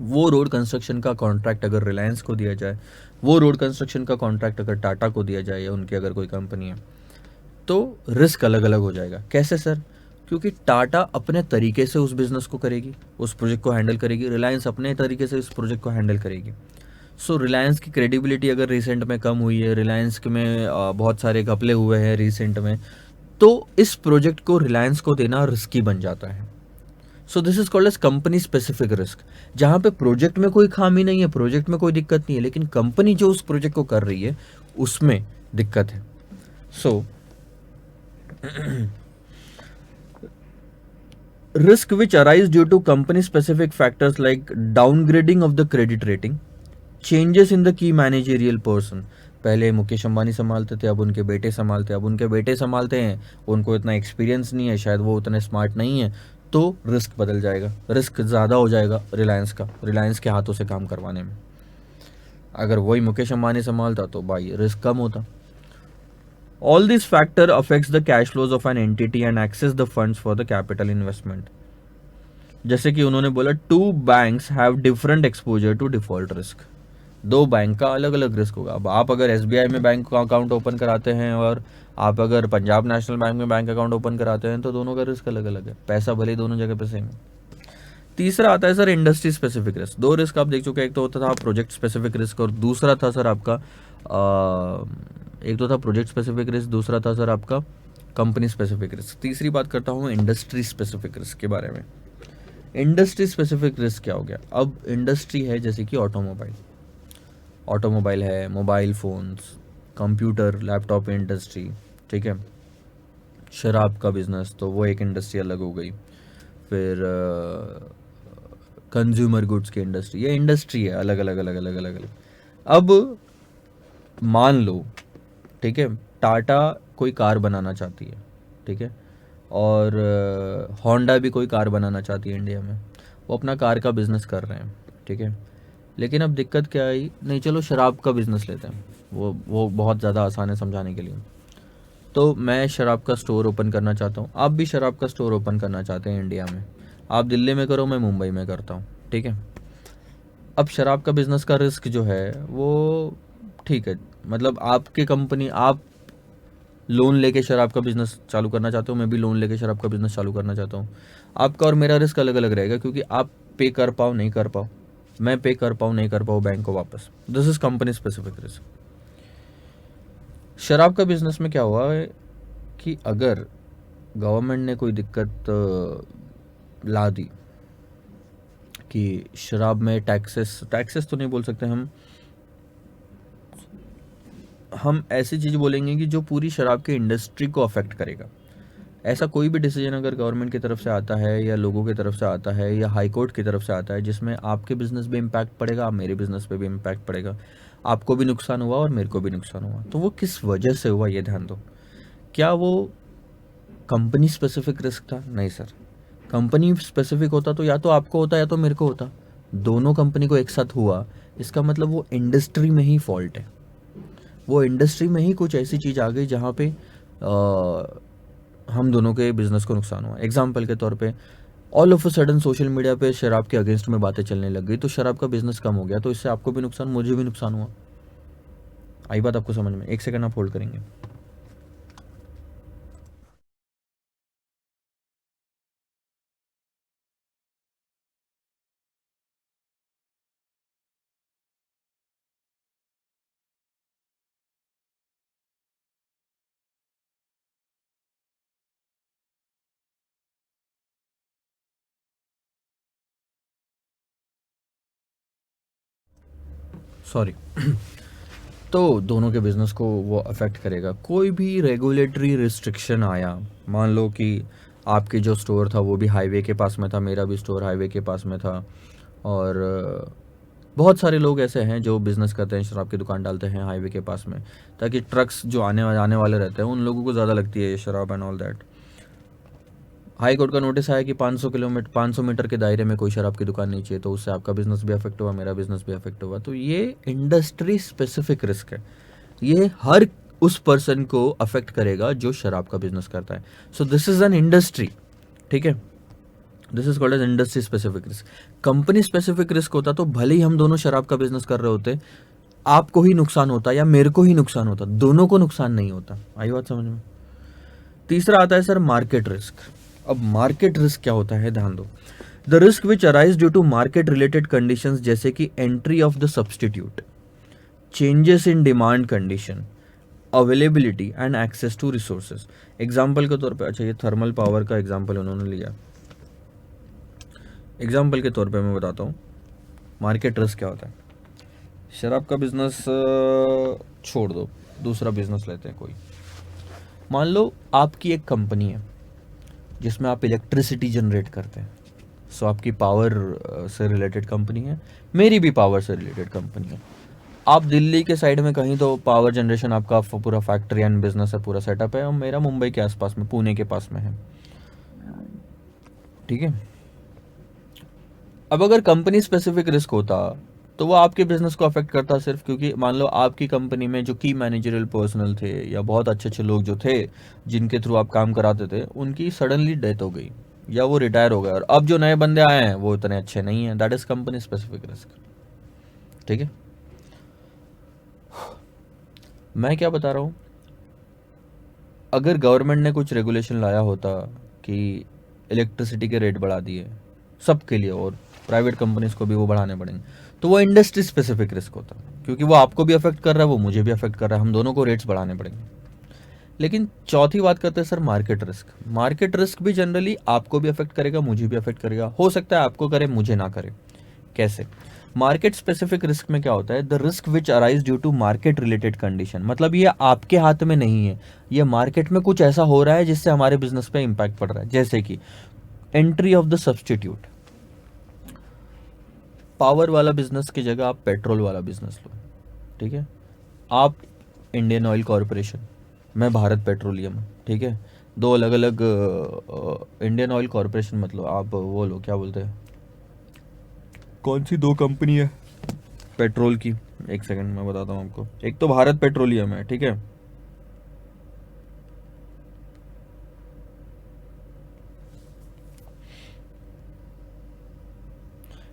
वो रोड कंस्ट्रक्शन का कॉन्ट्रैक्ट अगर रिलायंस को दिया जाए, वो रोड कंस्ट्रक्शन का कॉन्ट्रैक्ट अगर टाटा को दिया जाए या उनकी अगर कोई कंपनी है, तो रिस्क अलग अलग हो जाएगा। कैसे सर? क्योंकि टाटा अपने तरीके से उस बिजनेस को करेगी, उस प्रोजेक्ट को हैंडल करेगी, रिलायंस अपने तरीके से इस प्रोजेक्ट को हैंडल करेगी। सो रिलायंस की क्रेडिबिलिटी अगर रिसेंट में कम हुई है, रिलायंस में बहुत सारे घपले हुए हैं रिसेंट में, तो इस प्रोजेक्ट को रिलायंस को देना रिस्की बन जाता है। So this is called as company specific risk, जहां पे प्रोजेक्ट में कोई खामी नहीं है, प्रोजेक्ट में कोई दिक्कत नहीं है, लेकिन कंपनी जो उस प्रोजेक्ट को कर रही है उसमें दिक्कत है। So risk which arise due to company specific factors like downgrading of the credit rating, changes in the key managerial person. पहले मुकेश अंबानी संभालते थे, अब उनके बेटे संभालते हैं, अब उनके बेटे संभालते हैं, उनको इतना एक्सपीरियंस नहीं है, शायद वो उतने स्मार्ट नहीं है, तो रिस्क बदल जाएगा, रिस्क ज़्यादा हो जाएगा रिलायंस का, रिलायंस के हाथों से काम करवाने में। अगर वही मुकेश अंबानी संभालता तो भाई रिस्क कम होता। All this factor affects the cash flows of an entity and access the funds for the capital investment. जैसे कि उन्होंने बोला, two banks have different exposure to default risk. दो बैंक का अलग अलग रिस्क होगा। अब आप अगर एसबीआई में बैंक का अकाउंट ओपन कराते हैं और आप अगर पंजाब नेशनल बैंक में बैंक अकाउंट ओपन कराते हैं तो दोनों का रिस्क अलग अलग है, पैसा भले दोनों जगह पे सेम है। तीसरा आता है सर इंडस्ट्री स्पेसिफिक रिस्क। दो रिस्क आप देख चुके हैं, एक तो होता था प्रोजेक्ट स्पेसिफिक रिस्क और दूसरा था सर आपका एक तो था प्रोजेक्ट स्पेसिफिक रिस्क, दूसरा था सर आपका कंपनी स्पेसिफिक रिस्क। तीसरी बात करता हूँ इंडस्ट्री स्पेसिफिक रिस्क के बारे में। इंडस्ट्री स्पेसिफिक रिस्क क्या हो गया? अब इंडस्ट्री है जैसे कि ऑटोमोबाइल है, mobile phones, computer laptop industry, ठीक है। शराब का बिज़नेस तो वो एक इंडस्ट्री अलग हो गई। फिर कंज्यूमर गुड्स की इंडस्ट्री, ये इंडस्ट्री है अलग अलग अलग अलग अलग अलग। अब मान लो, ठीक है, टाटा कोई कार बनाना चाहती है, ठीक है, और होंडा भी कोई कार बनाना चाहती है इंडिया में। वो अपना कार का बिज़नेस कर रहे हैं, ठीक है। लेकिन अब दिक्कत क्या आई, नहीं चलो शराब का बिज़नेस लेते हैं, वो बहुत ज़्यादा आसान है समझाने के लिए। तो मैं शराब का स्टोर ओपन करना चाहता हूँ, आप भी शराब का स्टोर ओपन करना चाहते हैं इंडिया में। आप दिल्ली में करो, मैं मुंबई में करता हूँ, ठीक है। अब शराब का बिज़नेस का रिस्क जो है वो, ठीक है, मतलब आपकी कंपनी, आप लोन लेके शराब का बिज़नेस चालू करना चाहते हो, मैं भी लोन लेके शराब का बिज़नेस चालू करना चाहता हूँ। आपका और मेरा रिस्क अलग अलग रहेगा, क्योंकि आप पे कर पाओ नहीं कर पाओ, मैं पे कर पाऊँ नहीं कर पाऊँ बैंक को वापस। This is company specific risk. शराब का बिज़नेस में क्या हुआ है कि अगर गवर्नमेंट ने कोई दिक्कत ला दी कि शराब में टैक्सेस तो नहीं बोल सकते हम ऐसी चीज़ बोलेंगे कि जो पूरी शराब की इंडस्ट्री को अफेक्ट करेगा। ऐसा कोई भी डिसीजन अगर गवर्नमेंट की तरफ से आता है या लोगों की तरफ से आता है या हाई कोर्ट की तरफ से आता है, जिसमें आपके बिज़नेस पे इम्पैक्ट पड़ेगा, मेरे बिज़नेस पे भी इम्पैक्ट पड़ेगा, आपको भी नुकसान हुआ और मेरे को भी नुकसान हुआ, तो वो किस वजह से हुआ ये ध्यान दो। क्या वो कंपनी स्पेसिफिक रिस्क था? नहीं सर। कंपनी स्पेसिफिक होता तो या तो आपको होता या तो मेरे को होता। दोनों कंपनी को एक साथ हुआ, इसका मतलब वो इंडस्ट्री में ही फॉल्ट है। वो इंडस्ट्री में ही कुछ ऐसी चीज़ आ गई जहाँ पे हम दोनों के बिजनेस को नुकसान हुआ। एग्जाम्पल के तौर पे all of a sudden social media पे शराब के अगेंस्ट में बातें चलने लग गई, तो शराब का बिजनेस कम हो गया, तो इससे आपको भी नुकसान, मुझे भी नुकसान हुआ। आई बात आपको समझ में? एक सेकंड आप होल्ड करेंगे। सॉरी। तो दोनों के बिजनेस को वो अफेक्ट करेगा। कोई भी रेगुलेटरी रिस्ट्रिक्शन आया, मान लो कि आपके जो स्टोर था वो भी हाईवे के पास में था, मेरा भी स्टोर हाईवे के पास में था, और बहुत सारे लोग ऐसे हैं जो बिज़नेस करते हैं, शराब की दुकान डालते हैं हाईवे के पास में, ताकि ट्रक्स जो आने वाले रहते हैं उन लोगों को ज़्यादा लगती है ये शराब and all that. High court का नोटिस आया कि 500 मीटर के दायरे में कोई शराब की दुकान नहीं चाहिए, तो उससे आपका बिजनेस भी अफेक्ट हुआ, मेरा बिजनेस भी अफेक्ट हुआ। तो ये इंडस्ट्री स्पेसिफिक रिस्क है, ये हर उस पर्सन को अफेक्ट करेगा जो शराब का बिजनेस करता है। So this is an industry, ठीक है, this is called as industry specific risk. Company specific risk होता तो भले ही हम दोनों शराब का बिजनेस कर रहे होते, आपको ही नुकसान होता या मेरे को ही नुकसान होता, दोनों को नुकसान नहीं होता। आई बात समझ में? तीसरा आता है सर मार्केट रिस्क। अब मार्केट रिस्क क्या होता है, ध्यान दो। The risk which arise due to market related conditions, जैसे कि entry of the substitute, changes in demand condition, availability and access to resources. Example के तौर पे, अच्छा ये थर्मल पावर का एग्जाम्पल उन्होंने लिया, एग्जाम्पल के तौर पे मैं बताता हूँ मार्केट रिस्क क्या होता है। शराब का बिजनेस छोड़ दो, दूसरा बिजनेस लेते हैं कोई। मान लो आपकी एक कंपनी है जिसमें आप इलेक्ट्रिसिटी जनरेट करते हैं। सो आपकी पावर से रिलेटेड कंपनी है, मेरी भी पावर से रिलेटेड कंपनी है। आप दिल्ली के साइड में कहीं तो पावर जनरेशन आपका पूरा फैक्ट्री एंड बिजनेस है, पूरा सेटअप है, और मेरा मुंबई के आसपास में, पुणे के पास में है, ठीक है। अब अगर कंपनी स्पेसिफिक रिस्क होता तो वो आपके बिजनेस को अफेक्ट करता सिर्फ क्योंकि मान लो आपकी कंपनी में जो की मैनेजरियल पर्सनल थे या बहुत अच्छे अच्छे लोग जो थे जिनके थ्रू आप काम कराते थे, उनकी सडनली डेथ हो गई या वो रिटायर हो गए, और अब जो नए बंदे आए हैं वो इतने अच्छे नहीं हैं। That is company specific risk, ठीक है। मैं क्या बता रहा हूँ, अगर गवर्नमेंट ने कुछ रेगुलेशन लाया होता कि इलेक्ट्रिसिटी के रेट बढ़ा दिए सबके लिए और प्राइवेट कंपनीज को भी वो बढ़ाने पड़ेंगे, तो वो इंडस्ट्री स्पेसिफिक रिस्क होता, क्योंकि वो आपको भी अफेक्ट कर रहा है, वो मुझे भी अफेक्ट कर रहा है, हम दोनों को रेट्स बढ़ाने पड़ेंगे। लेकिन चौथी बात करते हैं sir market risk. Market risk भी जनरली आपको भी अफेक्ट करेगा, मुझे भी अफेक्ट करेगा, हो सकता है आपको करे मुझे ना करे। कैसे? मार्केट स्पेसिफिक रिस्क में क्या होता है, the risk which arise due to market related condition, मतलब ये आपके हाथ में नहीं है, ये मार्केट में कुछ ऐसा हो रहा है जिससे हमारे बिजनेस पे इंपैक्ट पड़ रहा है। जैसे कि entry of the substitute, power वाला बिजनेस की जगह आप पेट्रोल वाला बिजनेस लो, ठीक है। आप इंडियन ऑयल कॉरपोरेशन, मैं भारत पेट्रोलियम, ठीक है, दो अलग अलग इंडियन ऑयल कॉरपोरेशन, मतलब आप वो लो, क्या बोलते हैं, कौन सी दो कंपनी है पेट्रोल की, एक सेकंड मैं बताता हूँ आपको। एक तो भारत पेट्रोलियम है, ठीक है,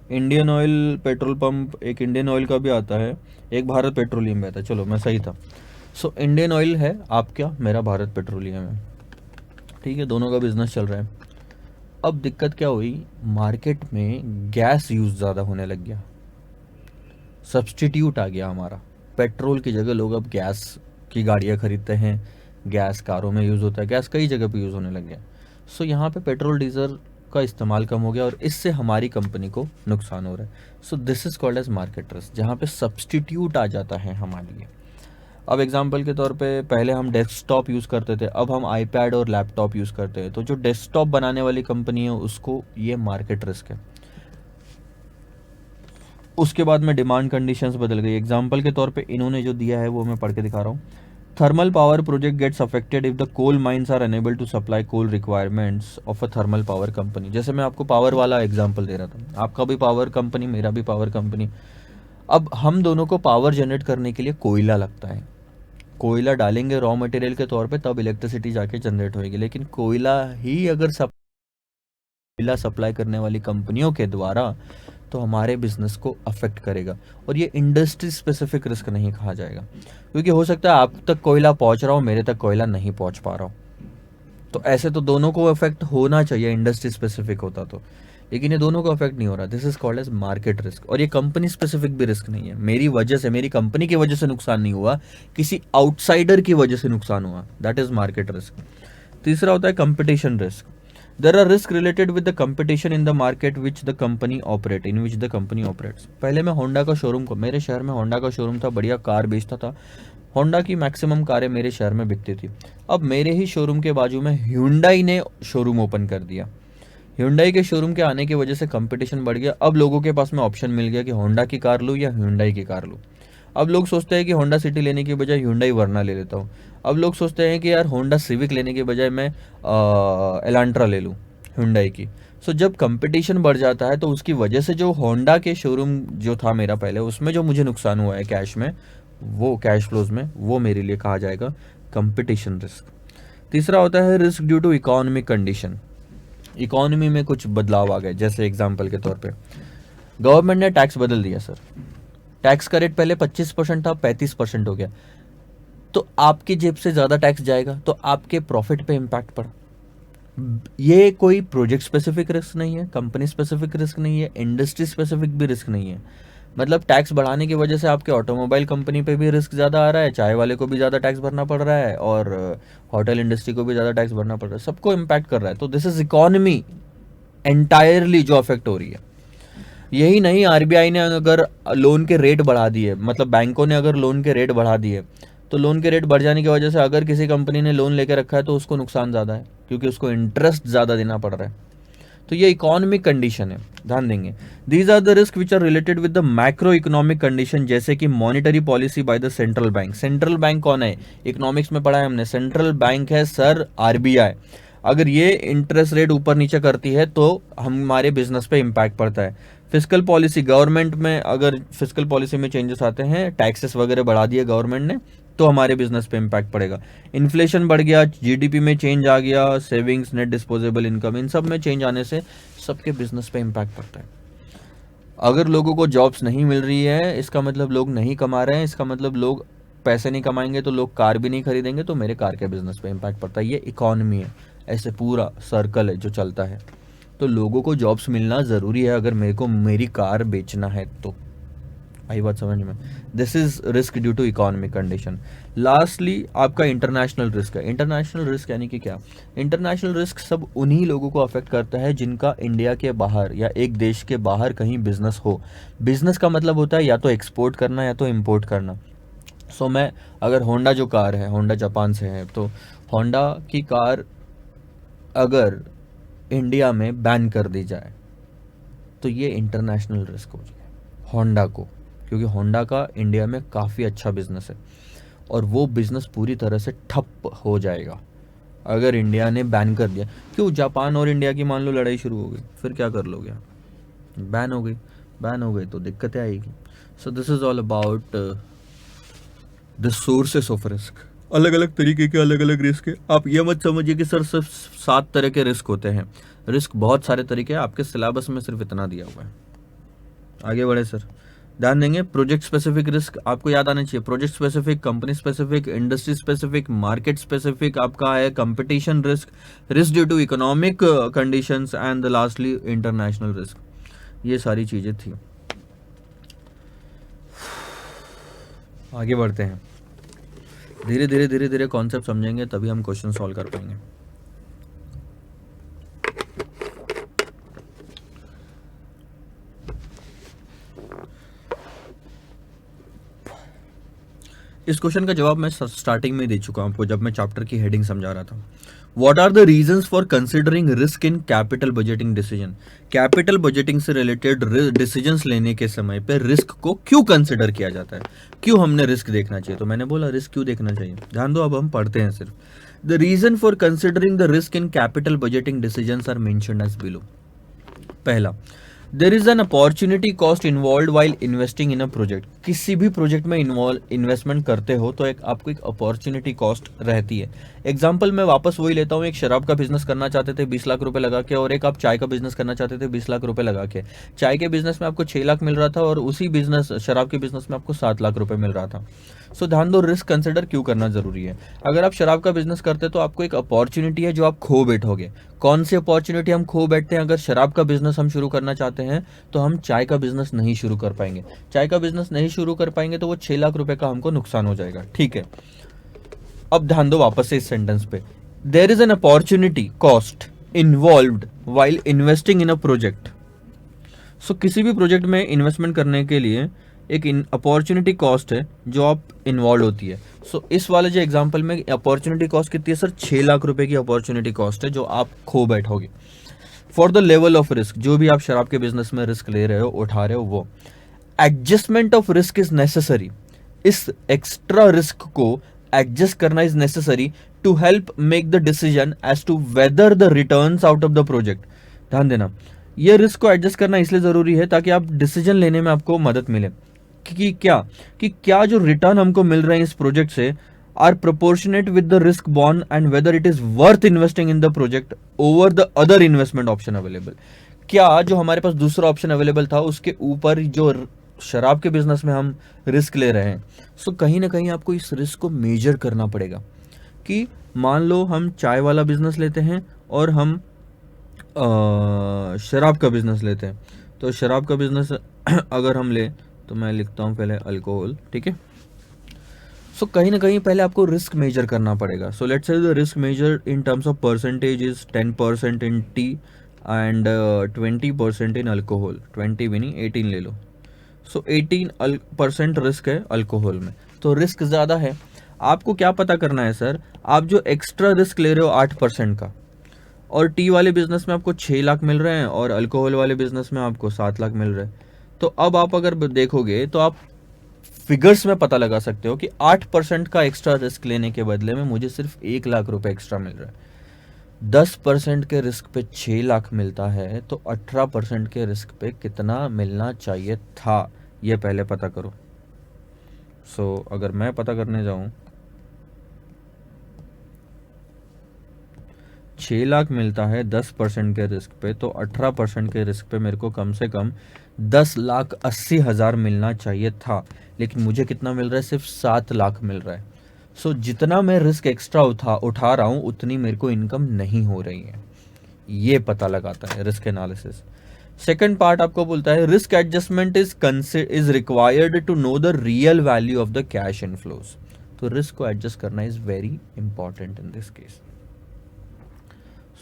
इंडियन ऑयल पेट्रोल पंप, एक इंडियन ऑयल का भी आता है, एक भारत पेट्रोलियम भी आता है, चलो मैं सही था। सो इंडियन ऑयल है आपका, मेरा भारत पेट्रोलियम है, ठीक है, दोनों का बिजनेस चल रहा है। अब दिक्कत क्या हुई, मार्केट में गैस यूज़ ज़्यादा होने लग गया, सब्सटीट्यूट आ गया हमारा, पेट्रोल की जगह लोग अब गैस की गाड़ियाँ खरीदते हैं, गैस कारों में यूज़ होता है, गैस कई जगह पे यूज़ होने लग गया। सो यहाँ पे पेट्रोल डीजल का इस्तेमाल कम हो गया और इससे हमारी कंपनी को नुकसान हो रहा है। So this is called as market risk, जहाँ पे सब्सटीट्यूट आ जाता है हमारे लिए। अब एग्जांपल के तौर पे पहले हम डेस्कटॉप यूज़ करते थे, अब हम आईपैड और लैपटॉप यूज़ करते हैं, तो जो डेस्कटॉप बनाने वाली कंपनी है उसको ये मार्केट रिस्क है। उसके बाद में डिमांड कंडीशंस बदल गई। एग्जांपल के तौर पे इन्होंने जो दिया है वो मैं पढ़ के दिखा रहा हूँ। Thermal power project gets affected if the coal mines are unable to supply coal requirements of a thermal power company. जैसे मैं आपको पावर वाला एग्जांपल दे रहा था, आपका भी पावर कंपनी, मेरा भी पावर कंपनी। अब हम दोनों को पावर जनरेट करने के लिए कोयला लगता है, कोयला डालेंगे रॉ मटेरियल के तौर पे, तब इलेक्ट्रिसिटी जाके जनरेट होगी। लेकिन कोयला ही अगर कोयला सप्लाई करने वाली कंपनियों के द्वारा, तो हमारे बिजनेस को अफेक्ट करेगा। और ये इंडस्ट्री स्पेसिफिक रिस्क नहीं कहा जाएगा, क्योंकि हो सकता है आप तक कोयला पहुंच रहा हो, मेरे तक कोयला नहीं पहुंच पा रहा हो, तो ऐसे तो दोनों को अफेक्ट होना चाहिए इंडस्ट्री स्पेसिफिक होता तो, लेकिन ये दोनों को अफेक्ट नहीं हो रहा। This is called as market risk. और ये कंपनी स्पेसिफिक भी रिस्क नहीं है, मेरी वजह से, मेरी कंपनी की वजह से नुकसान नहीं हुआ, किसी आउटसाइडर की वजह से नुकसान हुआ, दैट इज मार्केट रिस्क। तीसरा होता है competition risk. There are risk related with the competition in the market which the company operate, in which the company operates. पहले मैं होंडा का शोरूम को, मेरे शहर में होंडा का शोरूम था, बढ़िया कार बेचता था, होंडा की मैक्सिमम कारें मेरे शहर में बिकती थी। अब मेरे ही शोरूम के बाजू में hyundai ने शोरूम ओपन कर दिया। hyundai के शोरूम के आने की वजह से कंपटीशन बढ़ गया। अब लोगों के पास में ऑप्शन मिल गया कि होंडा की कार लूँ या hyundai की कार लूँ। अब लोग सोचते हैं कि होंडा सिटी लेने की बजाय hyundai वर्ना ले लेता हूँ। अब लोग सोचते हैं कि यार होंडा सिविक लेने के बजाय मैं एलांट्रा ले लूँ hyundai की। सो जब कंपटीशन बढ़ जाता है तो उसकी वजह से जो होंडा के शोरूम जो था मेरा पहले, उसमें जो मुझे नुकसान हुआ है कैश में, वो कैश फ्लोज में, वो मेरे लिए कहा जाएगा कंपटीशन रिस्क। तीसरा होता है risk due to economic condition. Economy में कुछ बदलाव आ गए, जैसे एग्जांपल के तौर पे गवर्नमेंट ने टैक्स बदल दिया सर, टैक्स का रेट पहले 25% था, 35% हो गया, तो आपकी जेब से ज़्यादा टैक्स जाएगा, तो आपके प्रॉफिट पे इम्पैक्ट पड़ा। ये कोई प्रोजेक्ट स्पेसिफिक रिस्क नहीं है, कंपनी स्पेसिफिक रिस्क नहीं है, इंडस्ट्री स्पेसिफिक भी रिस्क नहीं है। मतलब टैक्स बढ़ाने की वजह से आपके ऑटोमोबाइल कंपनी पे भी रिस्क ज़्यादा आ रहा है, चाय वाले को भी ज़्यादा टैक्स भरना पड़ रहा है, और होटल इंडस्ट्री को भी ज़्यादा टैक्स भरना पड़ रहा है, सबको इम्पैक्ट कर रहा है। तो दिस इज इकोनॉमी एंटायरली जो अफेक्ट हो रही है। यही नहीं, आरबीआई ने अगर लोन के रेट बढ़ा दिए, मतलब बैंकों ने अगर लोन के रेट बढ़ा दिए, तो लोन के रेट बढ़ जाने की वजह से अगर किसी कंपनी ने लोन लेकर रखा है तो उसको नुकसान ज़्यादा है, क्योंकि उसको इंटरेस्ट ज़्यादा देना पड़ रहा है। तो ये इकोनॉमिक कंडीशन है, ध्यान देंगे। These are the risk which are related with the macro economic condition, जैसे कि monetary policy by the central bank. Central bank कौन है, इकोनॉमिक्स में पढ़ा है हमने, सेंट्रल बैंक है सर आरबीआई। अगर ये इंटरेस्ट रेट ऊपर नीचे करती है तो हमारे बिजनेस पे इम्पैक्ट पड़ता है। फिजिकल पॉलिसी, गवर्नमेंट में अगर फिजिकल पॉलिसी में चेंजेस आते हैं, टैक्सेस वगैरह बढ़ा दिए गवर्नमेंट ने, तो हमारे बिजनेस पे इम्पैक्ट पड़ेगा। इन्फ्लेशन बढ़ गया, जीडीपी में चेंज आ गया, सेविंग्स, नेट डिस्पोजेबल इनकम, इन सब में चेंज आने से सबके बिजनेस पे इम्पैक्ट पड़ता है। अगर लोगों को जॉब्स नहीं मिल रही है, इसका मतलब लोग नहीं कमा रहे हैं, इसका मतलब लोग पैसे नहीं कमाएंगे तो लोग कार भी नहीं खरीदेंगे, तो मेरे कार के बिजनेस पे इम्पैक्ट पड़ता है। ये इकोनॉमी है, ऐसे पूरा सर्कल है जो चलता है। तो लोगों को जॉब्स मिलना ज़रूरी है अगर मेरे को मेरी कार बेचना है तो, आई बात समझ में? This is risk due to economic condition. Lastly आपका इंटरनेशनल रिस्क है। इंटरनेशनल रिस्क यानी कि क्या? इंटरनेशनल रिस्क सब उन्हीं लोगों को अफेक्ट करता है जिनका इंडिया के बाहर या एक देश के बाहर कहीं बिजनेस हो। बिजनेस का मतलब होता है या तो एक्सपोर्ट करना या तो इम्पोर्ट करना। सो मैं अगर होंडा जो कार है, होंडा जापान से है, तो होंडा की कार अगर इंडिया में बैन कर दी जाए तो ये इंटरनेशनल रिस्क हो जाए होंडा को, क्योंकि होंडा का इंडिया में काफ़ी अच्छा बिजनेस है और वो बिजनेस पूरी तरह से ठप हो जाएगा अगर इंडिया ने बैन कर दिया। क्यों? जापान और इंडिया की मान लो लड़ाई शुरू हो गई, फिर क्या कर लोगे आप? बैन हो गई। बैन हो गई तो दिक्कतें आएगी। सो this is all about the sources of risk. अलग अलग तरीके के अलग अलग रिस्क है। आप ये मत समझिए कि सर सिर्फ 7 तरह के रिस्क होते हैं। रिस्क बहुत सारे तरीके हैं, आपके सिलेबस में सिर्फ इतना दिया हुआ है। आगे बढ़े सर, ध्यान देंगे। प्रोजेक्ट स्पेसिफिक रिस्क आपको याद आना चाहिए। Project specific, company specific, industry specific, market specific आपका है, competition risk, risk due to economic conditions and lastly international risk. ये सारी चीजें थी। आगे बढ़ते हैं। धीरे धीरे धीरे धीरे कॉन्सेप्ट समझेंगे तभी हम क्वेश्चन सॉल्व कर पाएंगे। इस क्वेश्चन का जवाब मैं स्टार्टिंग में दे चुका हूं आपको जब मैं चैप्टर की हेडिंग समझा रहा था। What are the reasons for considering risk in capital budgeting decision? Capital budgeting से रिलेटेड डिसीजंस लेने के समय पे रिस्क को क्यों कंसिडर किया जाता है, क्यों हमने रिस्क देखना चाहिए? तो मैंने बोला रिस्क क्यों देखना चाहिए, ध्यान दो, अब हम पढ़ते हैं सिर्फ। The reason for considering the risk in capital budgeting decisions are mentioned as below. पहला, there is an opportunity cost involve while investing in a project. किसी भी प्रोजेक्ट में इन्वेस्टमेंट करते हो तो आपको एक अपॉर्चुनिटी कॉस्ट रहती है। एग्जाम्पल मैं वापस वही लेता हूँ, एक शराब का बिजनेस करना चाहते थे 20 लाख रुपए लगा के, और एक आप चाय का बिजनेस करना चाहते थे 20 लाख रुपए लगा के। चाय के बिजनेस में आपको 6 लाख मिल रहा था और उसी बिजनेस शराब के बिजनेस में आपको 7 लाख रुपए मिल रहा था। सो ध्यान दो, रिस्क कंसिडर क्यों करना जरूरी है। अगर आप शराब का बिजनेस करते तो आपको एक अपॉर्चुनिटी है जो आप खो बैठोगे। कौन सी अपॉर्चुनिटी हम खो बैठते हैं? अगर शराब का बिजनेस हम शुरू करना चाहते हैं तो हम चाय का बिजनेस नहीं शुरू कर पाएंगे। चाय का बिजनेस नहीं शुरू कर पाएंगे तो वो 6 लाख रुपए का हमको नुकसान हो जाएगा। ठीक है, अब ध्यान दो वापस से इस सेंटेंस पे। There is an opportunity cost involved while investing in a project. So किसी भी प्रोजेक्ट में इन्वेस्टमेंट करने के लिए एक अपॉर्चुनिटी कॉस्ट है जो आप इन्वॉल्व होती है। सो इस वाले जो एग्जांपल में अपॉर्चुनिटी कॉस्ट कितनी है सर? 6 लाख रुपए की अपॉर्चुनिटी कॉस्ट है जो आप खो बैठोगे। For the level of risk, जो भी आप शराब के बिजनेस में रिस्क ले रहे हो, उठा रहे हो, वो adjustment of risk is necessary. इस एक्स्ट्रा रिस्क को एडजस्ट करना is necessary to help make the decision as to whether the returns out of the project. ध्यान देना, ये रिस्क को एडजस्ट करना इसलिए जरूरी है ताकि आप डिसीजन लेने में आपको मदद मिले कि क्या जो रिटर्न हमको मिल रहे हैं इस प्रोजेक्ट से are proportionate with the risk borne and whether it is worth investing in the project over the other investment option available. क्या जो हमारे पास दूसरा ऑप्शन अवेलेबल था उसके ऊपर जो शराब के बिजनेस में हम रिस्क ले रहे हैं। सो कहीं ना कहीं आपको इस रिस्क को मेजर करना पड़ेगा कि मान लो हम चाय वाला बिजनेस लेते हैं और हम शराब का बिजनेस लेते हैं। तो शराब का बिजनेस अगर हम ले तो मैं लिखता हूँ पहले अल्कोहल। ठीक है, सो कहीं ना कहीं पहले आपको रिस्क मेजर करना पड़ेगा। So let's say the risk measure in terms of percentage is 10% in T and 20% in alcohol. 20 भी नहीं, 18 ले लो। सो 18% रिस्क है अल्कोहल में, तो रिस्क ज़्यादा है। आपको क्या पता करना है सर? आप जो एक्स्ट्रा रिस्क ले रहे हो 8% का, और टी वाले बिजनेस में आपको 6 लाख मिल रहे हैं और अल्कोहल वाले बिजनेस में आपको 7 लाख मिल रहे हैं। तो अब आप अगर देखोगे तो आप फिगर्स में पता लगा सकते हो कि 8% का एक्स्ट्रा रिस्क लेने के बदले में मुझे सिर्फ 1 लाख रुपए एक्स्ट्रा मिल रहा है। 10% के रिस्क पे 6 लाख मिलता है तो 18% के रिस्क पे कितना मिलना चाहिए था, ये पहले पता करो। सो अगर मैं पता करने जाऊं, 6 लाख मिलता है 10% के रिस्क पे, तो 18% के रिस्क पे मेरे को कम से कम 10,80,000 मिलना चाहिए था, लेकिन मुझे कितना मिल रहा है? सिर्फ 7 लाख मिल रहा है। सो जितना मैं रिस्क एक्स्ट्रा उठा रहा हूँ उतनी मेरे को इनकम नहीं हो रही है। ये पता लगाता है रिस्क एनालिसिस। सेकंड पार्ट आपको बोलता है risk adjustment is required to know the real value of the cash inflows. तो रिस्क को एडजस्ट करना is very important in this case.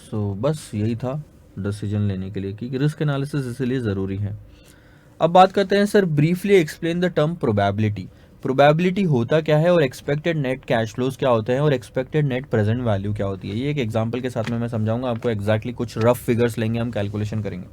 So बस यही था डिसीजन लेने के लिए कि रिस्क एनालिसिस इसलिए ज़रूरी है। अब बात करते हैं sir, briefly explain the term probability. Probability होता क्या है और एक्सपेक्टेड नेट कैश फ्लोज क्या होते हैं और एक्सपेक्टेड नेट प्रेजेंट वैल्यू क्या होती है, ये एक एग्जांपल के साथ में मैं समझाऊंगा आपको। एग्जैक्टली कुछ रफ फिगर्स लेंगे, हम कैलकुलेशन करेंगे।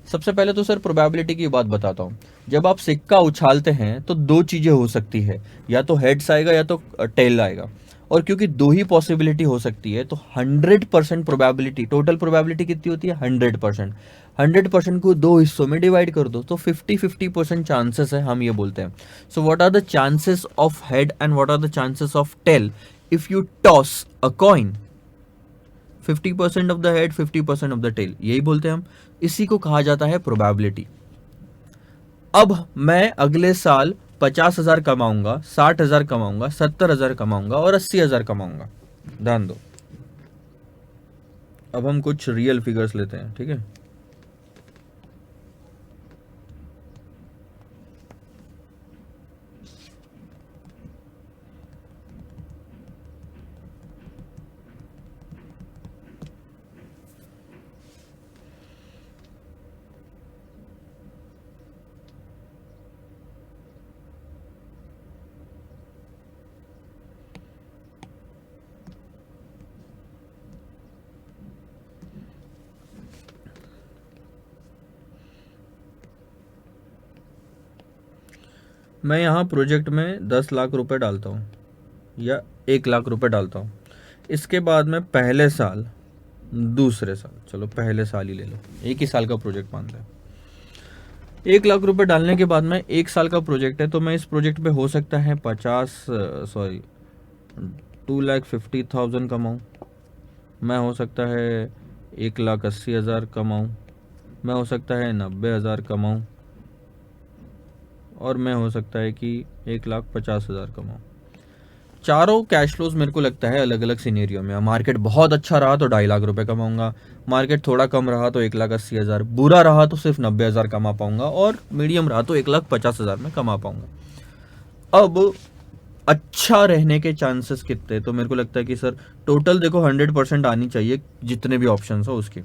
सबसे पहले तो सर प्रोबेबिलिटी की बात बताता हूँ। जब आप सिक्का उछालते हैं तो दो चीज़ें हो सकती है, या तो हेड्स आएगा या तो टेल आएगा। और क्योंकि दो ही पॉसिबिलिटी हो सकती है तो 100% प्रोबेबिलिटी, टोटल प्रोबेबिलिटी कितनी होती है 100%। 100% को दो हिस्सों में डिवाइड कर दो तो 50-50% चांसेस है, हम ये बोलते हैं। So what are the chances of head and what are the chances of tail if you toss a coin? 50% of the head, 50% of the tail, यही बोलते हैं हम। इसी को कहा जाता है प्रोबेबिलिटी। अब मैं अगले साल 50,000 कमाऊंगा, 60,000 कमाऊंगा, 70,000 कमाऊंगा और 80,000 कमाऊंगा। ध्यान दो, अब हम कुछ रियल फिगर्स लेते हैं, ठीक है। मैं यहाँ प्रोजेक्ट में 10 लाख रुपए डालता हूँ या 1 लाख रुपए डालता हूँ। इसके बाद में पहले साल, दूसरे साल, चलो पहले साल ही ले लो, एक ही साल का प्रोजेक्ट मानते हैं। 1 लाख रुपए डालने के बाद में 1 साल का प्रोजेक्ट है तो मैं इस प्रोजेक्ट पे हो सकता है 2,50,000 कमाऊँ, मैं हो सकता है 1,80,000 कमाऊँ, मैं हो सकता है 90,000 कमाऊँ, और मैं हो सकता है कि 1,50,000 कमाऊँ। चारों कैश फ्लोज मेरे को लगता है अलग अलग सिनेरियो में। मार्केट बहुत अच्छा रहा तो 2.5 लाख रुपए कमाऊंगा, मार्केट थोड़ा कम रहा तो 1,80,000, बुरा रहा तो सिर्फ 90,000 कमा पाऊंगा, और मीडियम रहा तो 1,50,000 में कमा पाऊंगा। अब अच्छा रहने के चांसेस कितने, तो मेरे को लगता है कि सर टोटल देखो 100% आनी चाहिए जितने भी ऑप्शन हो उसके।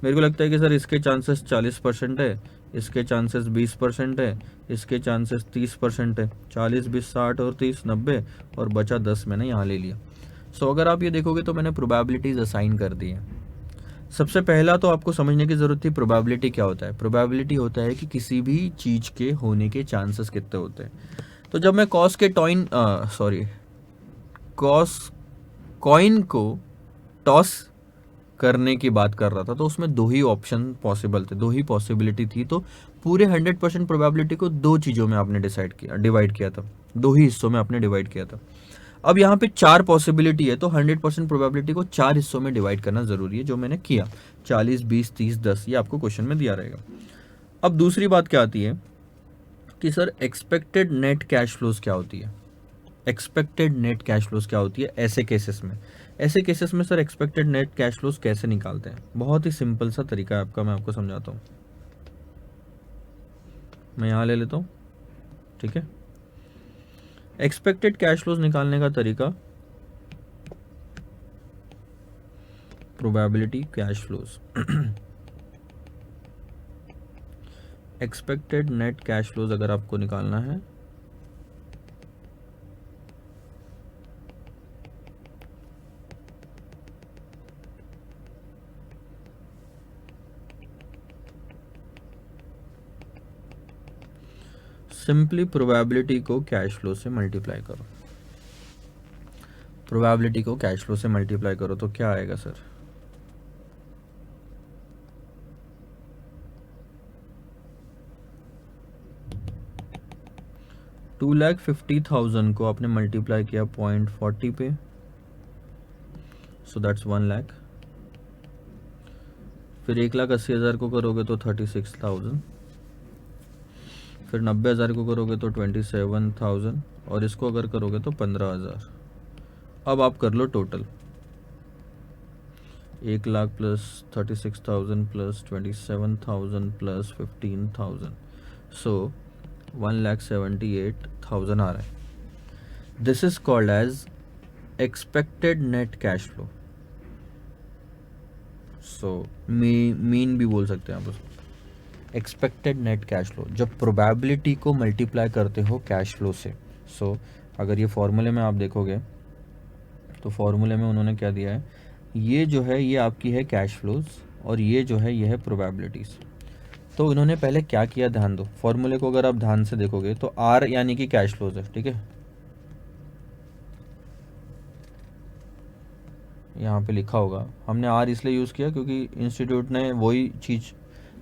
मेरे को लगता है कि सर इसके चांसेस 40% है, इसके चांसेस 20% है, इसके चांसेस 30% है। 40, 20, 60 और 30, 90, और बचा 10 मैंने यहाँ ले लिया। सो अगर आप ये देखोगे तो मैंने प्रोबेबिलिटीज असाइन कर दी है। सबसे पहला तो आपको समझने की जरूरत थी प्रोबेबिलिटी क्या होता है। प्रोबेबिलिटी होता है कि किसी भी चीज के होने के चांसेस कितने होते हैं। तो जब मैं कॉइन को टॉस करने की बात कर रहा था तो उसमें दो ही ऑप्शन पॉसिबल थे, दो ही पॉसिबिलिटी थी। तो पूरे 100% प्रोबेबिलिटी को दो चीज़ों में आपने डिवाइड किया था, दो ही हिस्सों में आपने डिवाइड किया था। अब यहाँ पे 4 पॉसिबिलिटी है तो 100% प्रोबेबिलिटी को 4 हिस्सों में डिवाइड करना ज़रूरी है, जो मैंने किया। 40, 20, 30, 10, ये आपको क्वेश्चन में दिया रहेगा। अब दूसरी बात क्या आती है कि sir expected net cash flows क्या होती है। एक्सपेक्टेड नेट कैश फ्लोज क्या होती है ऐसे केसेस में। ऐसे केसेस में sir expected net cash flows कैसे निकालते हैं, बहुत ही सिंपल सा तरीका है आपका, मैं आपको समझाता हूँ। मैं यहाँ ले लेता हूँ, ठीक है। एक्सपेक्टेड कैश फ्लोज निकालने का तरीका, probability cash flows, expected net cash flows अगर आपको निकालना है सिंपली प्रोबेबिलिटी को कैश फ्लो से मल्टीप्लाई करो। प्रोबेबिलिटी को कैश फ्लो से मल्टीप्लाई करो तो क्या आएगा सर, $2,50,000 को आपने मल्टीप्लाई किया 0.40 पे, सो दैट्स 1 लाख। फिर 1,80,000 को करोगे तो 36,000, फिर 90,000 को करोगे तो 27,000, और इसको अगर करोगे तो 15,000। अब आप कर लो total, 1 lakh plus 36,000 plus 27,000 plus 15,000, so 1,78,000 आ रहा है। This is called as expected net cash flow. So mean भी बोल सकते हैं आप उसको। एक्सपेक्टेड नेट कैश फ्लो, जब प्रोबेबिलिटी को मल्टीप्लाई करते हो कैश फ्लो से। सो अगर ये फॉर्मूले में आप देखोगे तो फॉर्मूले में उन्होंने क्या दिया है, ये जो है ये आपकी है कैश फ्लोज और ये जो है ये है प्रोबेबिलिटीज़। तो इन्होंने पहले क्या किया, ध्यान दो फॉर्मूले को अगर आप ध्यान से देखोगे तो आर यानी कि कैश फ्लोज है, ठीक है। यहाँ पे लिखा होगा, हमने आर इसलिए यूज़ किया क्योंकि इंस्टीट्यूट ने वही चीज़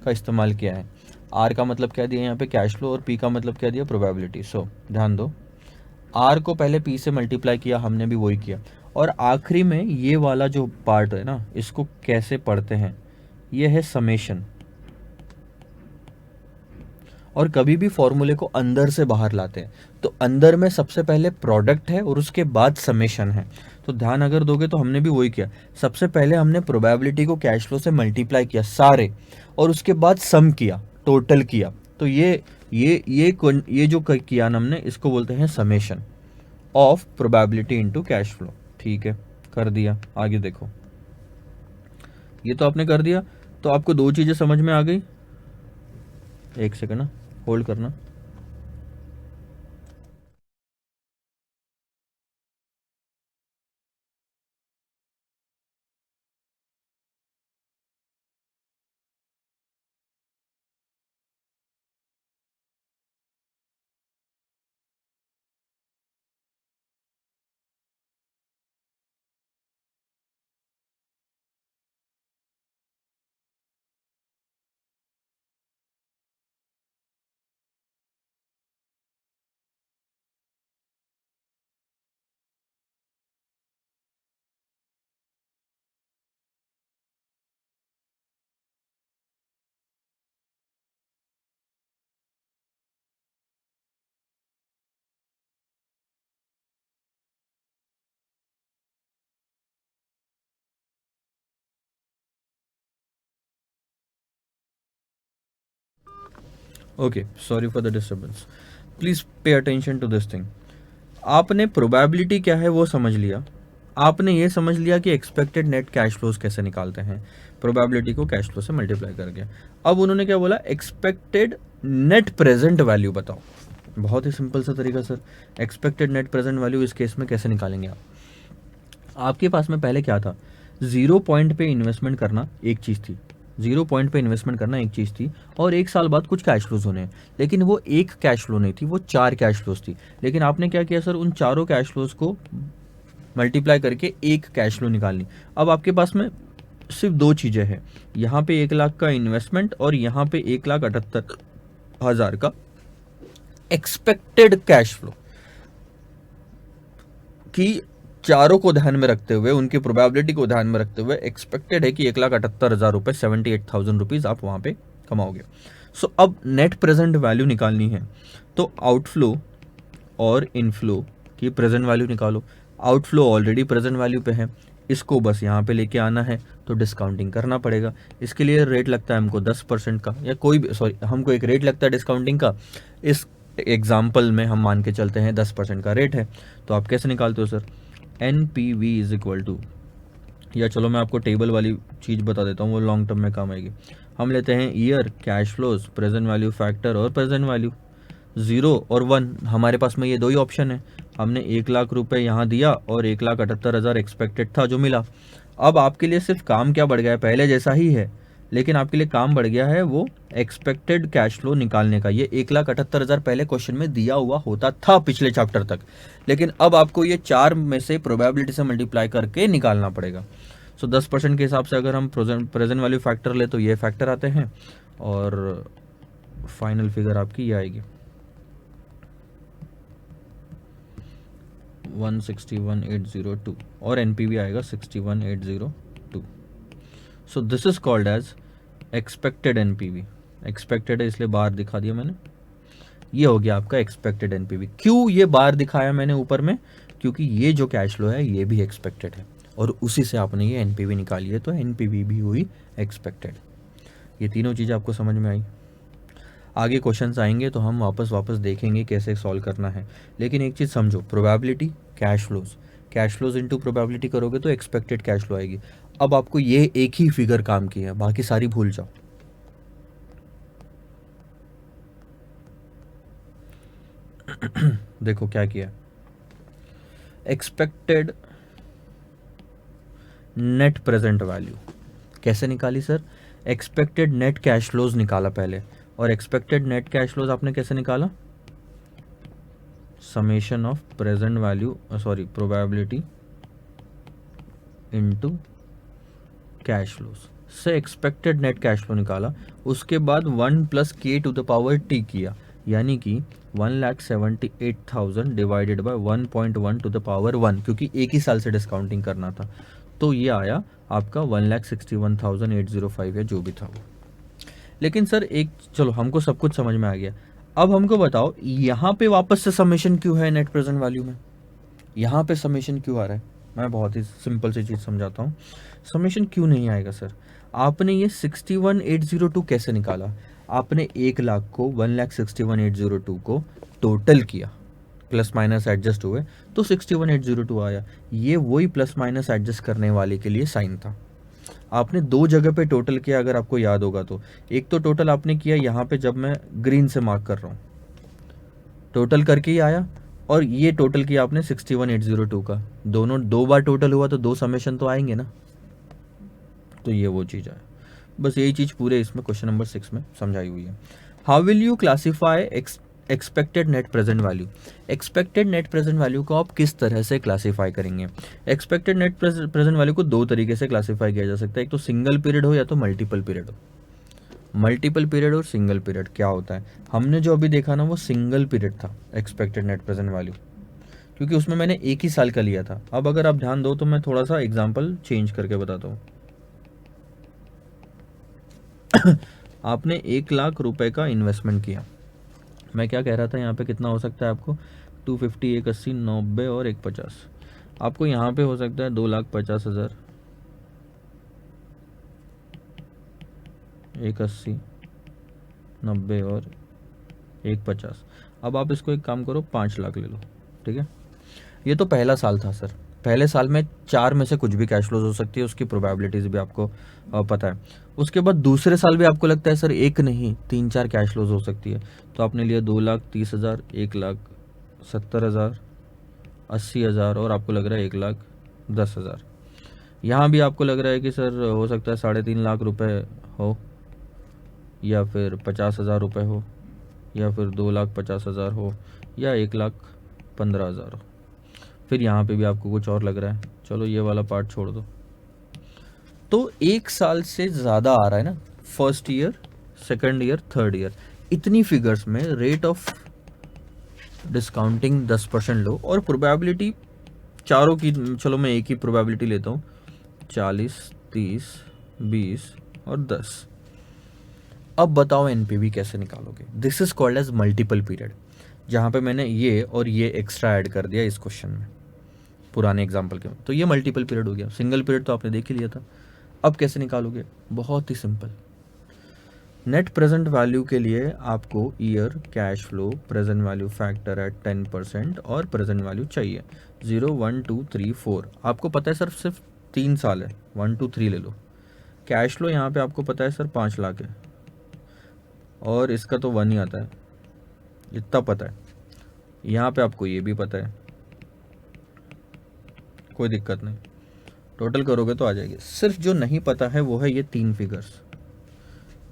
का इस्तेमाल किया है। आर का मतलब क्या दिया यहाँ पे, कैश फ्लो, और पी का मतलब क्या दिया, प्रोबेबिलिटी। सो ध्यान दो, आर को पहले पी से मल्टीप्लाई किया, हमने भी वही किया, और आखिरी में ये वाला जो पार्ट है ना, इसको कैसे पढ़ते हैं, ये है समेशन। और कभी भी फॉर्मूले को अंदर से बाहर लाते हैं तो अंदर में सबसे पहले प्रोडक्ट है और उसके बाद समेशन है। तो ध्यान अगर दोगे तो हमने भी वही किया, सबसे पहले हमने प्रोबेबिलिटी को कैश फ्लो से मल्टीप्लाई किया सारे, और उसके बाद सम किया, टोटल किया। तो ये जो किया ना हमने, इसको बोलते हैं summation of probability into cash flow. ठीक है, कर दिया। आगे देखो, ये तो आपने कर दिया। तो आपको दो चीजें समझ में आ गई। एक सेकंड ना, होल्ड करना। Okay, sorry for the disturbance, please pay attention to this thing. आपने प्रोबेबिलिटी क्या है वो समझ लिया, आपने ये समझ लिया कि एक्सपेक्टेड नेट कैश फ्लोज कैसे निकालते हैं, प्रोबेबिलिटी को कैश फ्लो से मल्टीप्लाई करके। अब उन्होंने क्या बोला, एक्सपेक्टेड नेट प्रेजेंट वैल्यू बताओ। बहुत ही सिंपल सा तरीका sir, expected net present value इस केस में कैसे निकालेंगे आप। आपके पास में पहले क्या था, 0 पॉइंट पे इन्वेस्टमेंट करना एक चीज़ थी, 0 पॉइंट पे इन्वेस्टमेंट करना एक चीज़ थी, और 1 साल बाद कुछ कैश फ्लोज होने हैं। लेकिन वो एक कैश फ्लो नहीं थी, वो 4 कैश फ्लोज थी। लेकिन आपने क्या किया सर, उन चारों कैश फ्लोज को मल्टीप्लाई करके एक कैश फ्लो निकालनी। अब आपके पास में सिर्फ दो चीज़ें हैं, यहाँ पे 1 लाख का इन्वेस्टमेंट और यहाँ पे 1,78,000 का एक्सपेक्टेड कैश फ्लो। कि चारों को ध्यान में रखते हुए, उनकी प्रोबेबिलिटी को ध्यान में रखते हुए एक्सपेक्टेड है कि 1,78,000 रुपये, 78,000 रुपीज़ आप वहाँ पे कमाओगे। सो अब नेट प्रेजेंट वैल्यू निकालनी है, तो आउटफ्लो और इनफ्लो की प्रेजेंट वैल्यू निकालो। आउटफ्लो ऑलरेडी प्रेजेंट वैल्यू पे है, इसको बस यहाँ पे लेके आना है, तो डिस्काउंटिंग करना पड़ेगा। इसके लिए रेट लगता है हमको 10% का, या कोई भी, सॉरी, हमको एक रेट लगता है डिस्काउंटिंग का। इस एग्जाम्पल में हम मान के चलते हैं 10% का रेट है। तो आप कैसे निकालते हो sir, NPV is equal to, या चलो मैं आपको टेबल वाली चीज़ बता देता हूँ, वो लॉन्ग टर्म में काम आएगी। हम लेते हैं year, cash flows, present value factor और प्रेजेंट वैल्यू। 0 और 1 हमारे पास में ये दो ही ऑप्शन है। हमने 1 लाख रुपए यहाँ दिया और 1,78,000 एक्सपेक्टेड था जो मिला। अब आपके लिए सिर्फ काम क्या बढ़ गया है, पहले जैसा ही है, लेकिन आपके लिए काम बढ़ गया है वो एक्सपेक्टेड कैश फ्लो निकालने का। ये 1,78,000 पहले क्वेश्चन में दिया हुआ होता था पिछले चैप्टर तक, लेकिन अब आपको ये 4 में से प्रोबेबिलिटी से मल्टीप्लाई करके निकालना पड़ेगा। सो 10% के हिसाब से अगर हम प्रेजेंट वैल्यू फैक्टर ले तो ये फैक्टर आते हैं, और फाइनल फिगर आपकी ये आएगी 161,802, और NPV आएगा 61,802। So this is called as expected NPV। Expected है इसलिए बार दिखा दिया मैंने, ये हो गया आपका एक्सपेक्टेड NPV। क्यों ये बार दिखाया मैंने ऊपर में, क्योंकि ये जो कैश फ्लो है ये भी एक्सपेक्टेड है। और उसी से आपने ये एनपीवी निकाली है, तो एनपीवी भी हुई एक्सपेक्टेड। ये तीनों चीज़ें आपको समझ में आई। आगे क्वेश्चंस आएंगे तो हम वापस देखेंगे कैसे सॉल्व करना है। लेकिन एक चीज़ समझो, probability cash flows into probability करोगे तो एक्सपेक्टेड कैश फ्लो आएगी। अब आपको ये एक ही फिगर काम की है, बाकी सारी भूल जाओ। देखो क्या किया, एक्सपेक्टेड नेट प्रेजेंट वैल्यू कैसे निकाली sir, expected net cash flows निकाला पहले, और एक्सपेक्टेड नेट कैश फ्लोज आपने कैसे निकाला, summation of present value probability into cash flows से एक्सपेक्टेड नेट कैश फ्लो निकाला। उसके बाद 1 + k⁻t किया, यानी कि 1,78,000 डिवाइडेड बाय 1.1 क्योंकि एक ही साल से डिस्काउंटिंग करना था, तो ये आया आपका 1,61,805 या जो भी था वो। लेकिन सर एक, चलो हमको सब कुछ समझ में आ गया, अब हमको बताओ यहाँ पे वापस से समेशन क्यों है नेट प्रेजेंट वैल्यू में, यहाँ पे समेशन क्यों आ रहा है। मैं बहुत ही सिंपल सी चीज़ समझाता हूँ, समेशन क्यों नहीं आएगा सर। आपने ये 61,802 कैसे निकाला, आपने 1,00,000 को 1,61,802 को टोटल किया, प्लस माइनस एडजस्ट हुए तो 61,802 आया। ये वही प्लस माइनस एडजस्ट करने वाले के लिए साइन था। आपने दो जगह पे टोटल किया, अगर आपको याद होगा तो। एक तो टोटल आपने किया यहाँ पे, जब मैं ग्रीन से मार्क कर रहा हूँ टोटल करके ही आया, और ये टोटल किया आपने 61,802 का। दोनों दो बार टोटल हुआ तो दो समेशन तो आएंगे ना, तो ये वो चीज़ है। बस यही चीज़ पूरे इसमें क्वेश्चन नंबर 6 में समझाई हुई है। How will you classify expected net present value, expected net present value को आप किस तरह से क्लासीफाई करेंगे। एक्सपेक्टेड नेट प्रेजेंट वैल्यू को दो तरीके से क्लासीफाई किया जा सकता है, एक तो सिंगल पीरियड हो या तो मल्टीपल पीरियड हो। मल्टीपल पीरियड और सिंगल पीरियड क्या होता है, हमने जो अभी देखा ना वो सिंगल पीरियड था एक्सपेक्टेड नेट प्रेजेंट वैल्यू, क्योंकि उसमें मैंने एक ही साल का लिया था। अब अगर आप ध्यान दो तो मैं थोड़ा सा एग्जांपल चेंज करके बताता हूँ। आपने 1,00,000 रुपए का इन्वेस्टमेंट किया, मैं क्या कह रहा था यहाँ पे कितना हो सकता है आपको, 250, 180, 90 और 150। आपको यहाँ पे हो सकता है 2,50,000, 180, 90 और 150। अब आप इसको एक काम करो 5,00,000 ले लो, ठीक है। ये तो पहला साल था सर, पहले साल में 4 में से कुछ भी कैश फ्लोज हो सकती है, उसकी प्रोबेबिलिटीज भी आपको पता है। उसके बाद दूसरे साल भी आपको लगता है सर एक नहीं 3-4 कैश फ्लोज हो सकती है, तो आपने लिया 2,30,000, 1,70,000, 80,000 और आपको लग रहा है 1,10,000। यहाँ भी आपको लग रहा है कि सर हो सकता है 3.5 लाख रुपए हो, या फिर 50,000 रुपये हो, या फिर 2,50,000 हो, या 1,15,000 हो। फिर यहाँ पे भी आपको कुछ और लग रहा है, चलो ये वाला पार्ट छोड़ दो। तो एक साल से ज़्यादा आ रहा है ना, first year, second year, third year, इतनी फिगर्स में रेट ऑफ डिस्काउंटिंग 10% लो, और प्रोबेबिलिटी चारों की, चलो मैं एक ही प्रोबेबिलिटी लेता हूँ, 40, 30, 20 और 10। अब बताओ एनपीवी कैसे निकालोगे। This is called as multiple period, जहाँ पे मैंने ये और ये एक्स्ट्रा ऐड कर दिया इस क्वेश्चन में पुराने एग्जाम्पल के, तो ये मल्टीपल पीरियड हो गया। सिंगल पीरियड तो आपने देख ही लिया था। अब कैसे निकालोगे, बहुत ही सिंपल। नेट प्रेजेंट वैल्यू के लिए आपको year, cash flow, present value factor at 10% और प्रेजेंट वैल्यू चाहिए 0, 1, 2, 3, 4। आपको पता है सर सिर्फ 3 साल है, 1, 2, 3 ले लो। कैश फ्लो यहाँ पे आपको पता है सर 5,00,000 है, और इसका तो 1 ही आता है, इतना पता है। यहाँ पे आपको ये भी पता है, कोई दिक्कत नहीं, टोटल करोगे तो आ जाएगी। सिर्फ जो नहीं पता है वो है ये 3 फिगर्स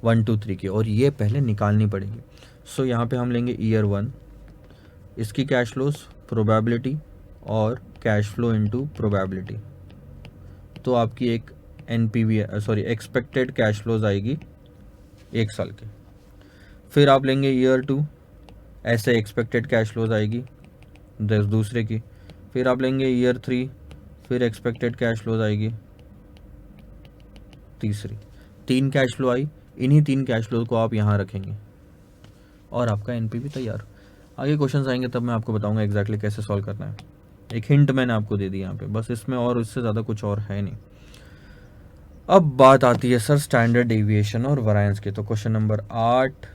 1, 2, 3 की, और ये पहले निकालनी पड़ेगी। सो यहाँ पे हम लेंगे ईयर 1, इसकी कैश फ्लोज, प्रोबेबिलिटी और कैश फ्लो इनटू प्रोबेबिलिटी, तो आपकी एक एनपीवी एक्सपेक्टेड कैश फ्लोज आएगी एक साल के। फिर आप लेंगे ईयर 2, ऐसे एक्सपेक्टेड कैश फ्लोज आएगी 10 दूसरे की। फिर आप लेंगे ईयर 3, फिर एक्सपेक्टेड कैश फ्लोज आएगी तीसरी। 3 कैश फ्लो आई, इन्हीं 3 कैश फ्लो को आप यहाँ रखेंगे और आपका एनपीवी तैयार। आगे क्वेश्चंस आएंगे तब मैं आपको बताऊंगा एग्जैक्टली कैसे सॉल्व करना है। एक हिंट मैंने आपको दे दी यहाँ पे, बस इसमें और इससे ज़्यादा कुछ और है नहीं। अब बात आती है सर स्टैंडर्ड डेविएशन और वरायंस की। तो क्वेश्चन नंबर 8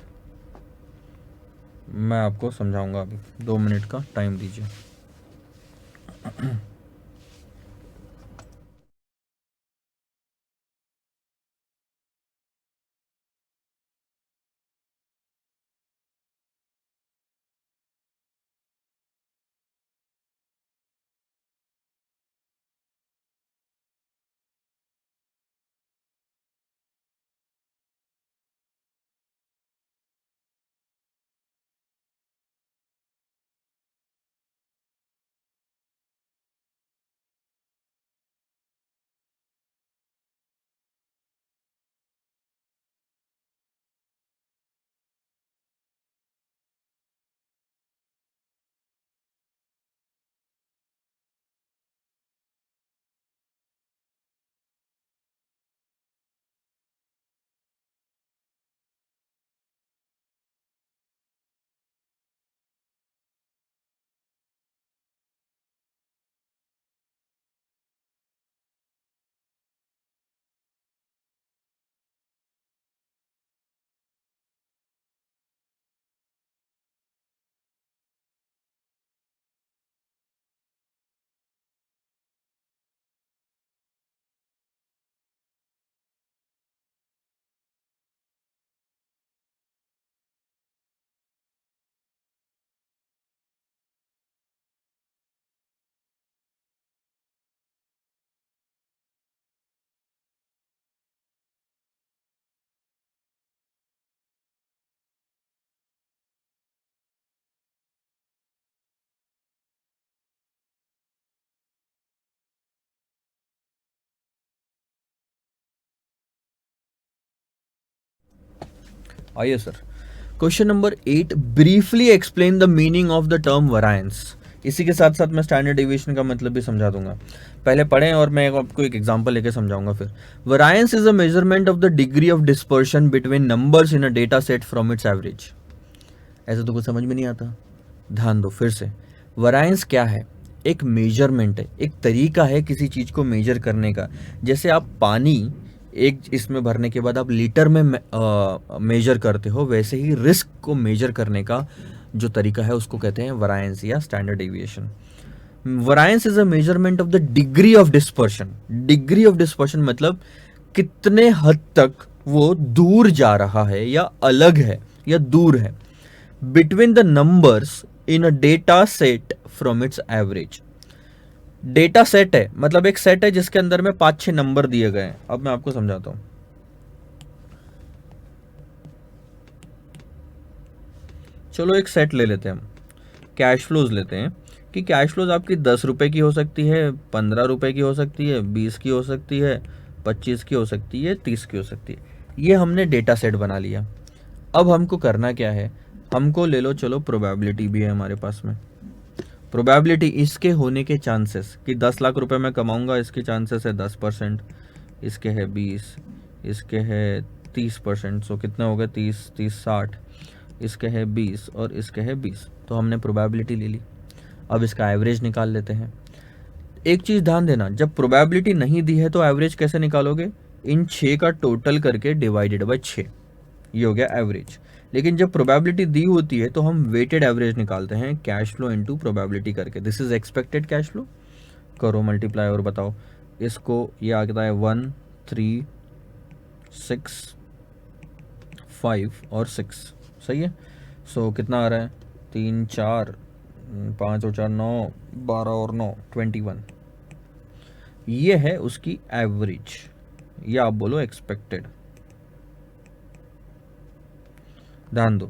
मैं आपको समझाऊंगा, अभी 2 मिनट का टाइम दीजिए। आइए sir, question number 8, briefly explain the meaning of the term variance. इसी के साथ साथ मैं स्टैंडर्ड डेविएशन का मतलब भी समझा दूंगा। पहले पढ़ें और मैं आपको एक एग्जांपल लेके समझाऊंगा फिर। Variance is a measurement of the degree of dispersion between numbers in a data set from its average. ऐसा तो कुछ समझ में नहीं आता, ध्यान दो फिर से। वरायंस क्या है? एक मेजरमेंट है, एक तरीका है किसी चीज को मेजर करने का। जैसे आप पानी एक इसमें भरने के बाद आप लीटर में मेजर करते हो, वैसे ही रिस्क को मेजर करने का जो तरीका है उसको कहते हैं वरायंस या standard deviation. Variance is a measurement of the degree of dispersion. Degree of dispersion मतलब कितने हद तक वो दूर जा रहा है या अलग है या दूर है between the numbers in a data set from its average. Data set है मतलब एक सेट है जिसके अंदर में 5-6 नंबर दिए गए हैं। अब मैं आपको समझाता हूं। चलो एक सेट ले लेते हैं हम, कैश फ्लोज लेते हैं कि कैश फ्लोज आपकी 10 रुपए की हो सकती है, 15 रुपए की हो सकती है, 20 की हो सकती है, 25 की हो सकती है, 30 की हो सकती है। ये हमने डेटा सेट बना लिया। अब हमको करना क्या है, हमको ले लो, चलो प्रोबेबिलिटी भी है हमारे पास में। प्रोबेबिलिटी इसके होने के चांसेस कि 10 लाख रुपए मैं कमाऊंगा, इसके चांसेस है 10%, इसके है 20, इसके है 30%। सो कितने हो गए? 30 30 60, इसके है 20 और इसके है 20। तो हमने प्रोबेबिलिटी ले ली। अब इसका एवरेज निकाल लेते हैं। एक चीज़ ध्यान देना, जब प्रोबेबिलिटी नहीं दी है तो एवरेज कैसे निकालोगे? इन 6 का टोटल करके डिवाइडेड बाय 6, ये हो गया एवरेज। लेकिन जब प्रोबेबिलिटी दी होती है तो हम वेटेड एवरेज निकालते हैं, कैश फ्लो इनटू प्रोबेबिलिटी करके। This is expected cash flow. करो मल्टीप्लाई और बताओ। इसको ये आ गया है 1 3 6 5 और 6, सही है। सो कितना आ रहा है? 3 4 5 और 4 9, 12 और 9 21। ये है उसकी एवरेज, या आप बोलो एक्सपेक्टेड। ध्यान दो,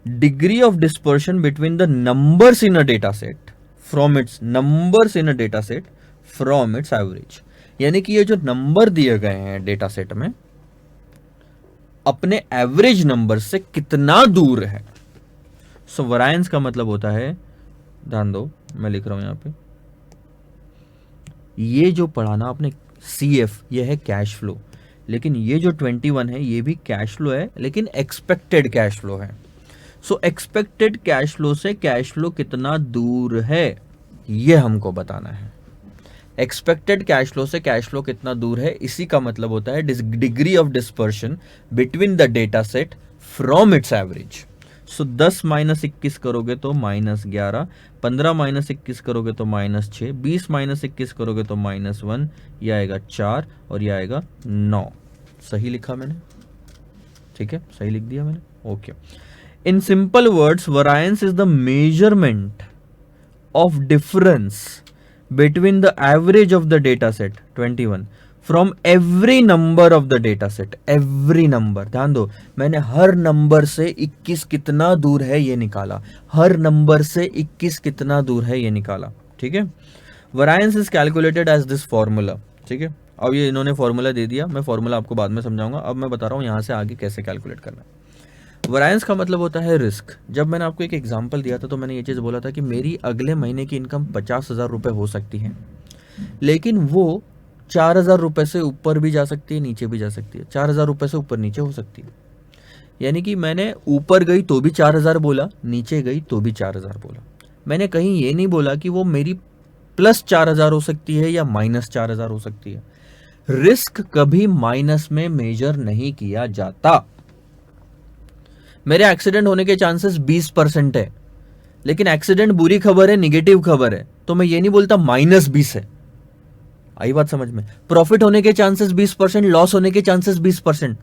degree of dispersion between the numbers in a data set from its numbers in a data set from its average. यानी कि ये जो नंबर दिए गए हैं डेटा सेट में अपने एवरेज नंबर से कितना दूर है। सो वरायंस का मतलब होता है, ध्यान दो मैं लिख रहा हूं यहां पे, ये जो पढ़ाना आपने CF, ये है कैश फ्लो। लेकिन ये जो 21 है ये भी कैश फ्लो है, लेकिन एक्सपेक्टेड कैश फ्लो है। सो एक्सपेक्टेड कैश फ्लो से कैश फ्लो कितना दूर है, ये हमको बताना है। एक्सपेक्टेड कैश फ्लो से कैश फ्लो कितना दूर है, इसी का मतलब होता है degree of dispersion between the data set from its average. So 10 minus 21 करोगे तो -11, 15 माइनस 21 करोगे तो -6, 20 माइनस 21 करोगे तो -1, ये आएगा 4 और ये आएगा 9। सही लिखा मैंने? ठीक है, सही लिख दिया मैंने, okay. In simple words, variance is the measurement of difference between the average of the data set 21 from every number of the data set। every number, ध्यान दो, मैंने हर नंबर से 21 कितना दूर है ये निकाला, हर नंबर से 21 कितना दूर है ये निकाला, ठीक है। Variance is calculated as this formula, ठीक है। अब ये इन्होंने फॉर्मूला दे दिया, मैं फॉर्मूला आपको बाद में समझाऊंगा, अब मैं बता रहा हूँ यहाँ से आगे कैसे कैलकुलेट करना है। वरायंस का मतलब होता है रिस्क। जब मैंने आपको एक एग्जांपल दिया था तो मैंने ये चीज़ बोला था कि मेरी अगले महीने की इनकम 50,000 रुपये हो सकती है, लेकिन वो 4,000 रुपये से ऊपर भी जा सकती है, नीचे भी जा सकती है, 4,000 रुपये से ऊपर नीचे हो सकती है। यानी कि मैंने ऊपर गई तो भी 4,000 बोला, नीचे गई तो भी 4,000 बोला। मैंने कहीं ये नहीं बोला कि वो मेरी +4,000 हो सकती है या -4,000 हो सकती है। रिस्क कभी माइनस में मेजर नहीं किया जाता। मेरे एक्सीडेंट होने के चांसेस 20% है, लेकिन एक्सीडेंट बुरी खबर है, निगेटिव खबर है, तो मैं ये नहीं बोलता -20 है। आई बात समझ में? प्रॉफिट होने के चांसेस 20%, लॉस होने के चांसेस 20%।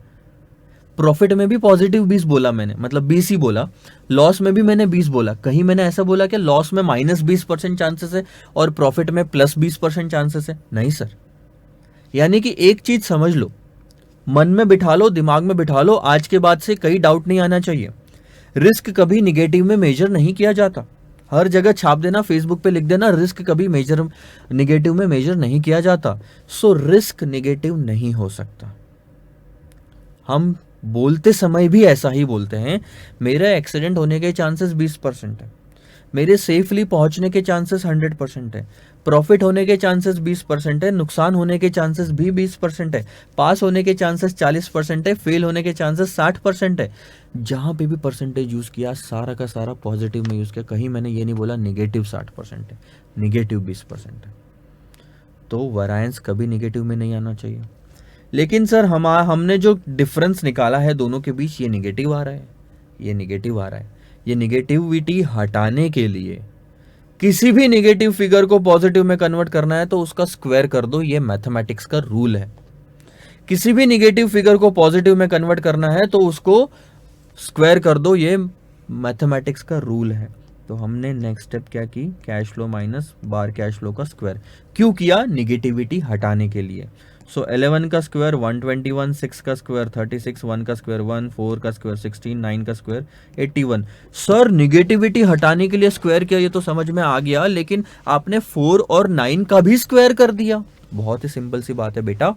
प्रॉफिट में भी पॉजिटिव 20 बोला मैंने, मतलब 20 ही बोला, लॉस में भी मैंने 20 बोला। कहीं मैंने ऐसा बोला कि लॉस में -20% चांसेस है और प्रॉफिट में +20% चांसेस है? नहीं सर। यानी कि एक चीज समझ लो, मन में बिठा लो, दिमाग में बिठा लो, आज के बाद से कहीं डाउट नहीं आना चाहिए। रिस्क कभी निगेटिव में मेजर नहीं किया जाता। हर जगह छाप देना, फेसबुक पे लिख देना, रिस्क कभी मेजर निगेटिव में मेजर नहीं किया जाता। सो रिस्क निगेटिव नहीं हो सकता। हम बोलते समय भी ऐसा ही बोलते हैं, मेरा एक्सीडेंट होने के चांसेस 20% है, मेरे सेफली पहुंचने के चांसेस 100% है, प्रॉफिट होने के चांसेस 20% है, नुकसान होने के चांसेस भी 20% है, पास होने के चांसेस 40% है, फेल होने के चांसेस 60% है। जहां पे भी परसेंटेज यूज किया, सारा का सारा पॉजिटिव में यूज किया। कहीं मैंने ये नहीं बोला निगेटिव 60% है, निगेटिव 20% है। तो वरायंस कभी निगेटिव में नहीं आना चाहिए। लेकिन सर हमने जो डिफरेंस निकाला है दोनों के बीच, ये निगेटिव आ रहा है, ये निगेटिव आ रहा है। ये निगेटिविटी हटाने के लिए किसी भी निगेटिव फिगर को पॉजिटिव में कन्वर्ट करना है तो उसका स्क्वायर कर दो, ये मैथमेटिक्स का रूल है। किसी भी निगेटिव फिगर को पॉजिटिव में कन्वर्ट करना है तो उसको स्क्वायर कर दो, ये मैथमेटिक्स का रूल है। तो हमने नेक्स्ट स्टेप क्या की, कैश फ्लो माइनस बार कैश फ्लो का स्क्वायर। क्यों किया? निगेटिविटी हटाने के लिए। सो 11 का स्क्वायर 121, 6 का स्क्वायर 36, 1 का स्क्वायर 1, 4 का स्क्वायर 16, 9 का स्क्वायर 81। सर निगेटिविटी हटाने के लिए स्क्वायर किया, ये तो समझ में आ गया, लेकिन आपने 4 और 9 का भी स्क्वायर कर दिया। बहुत ही सिंपल सी बात है बेटा।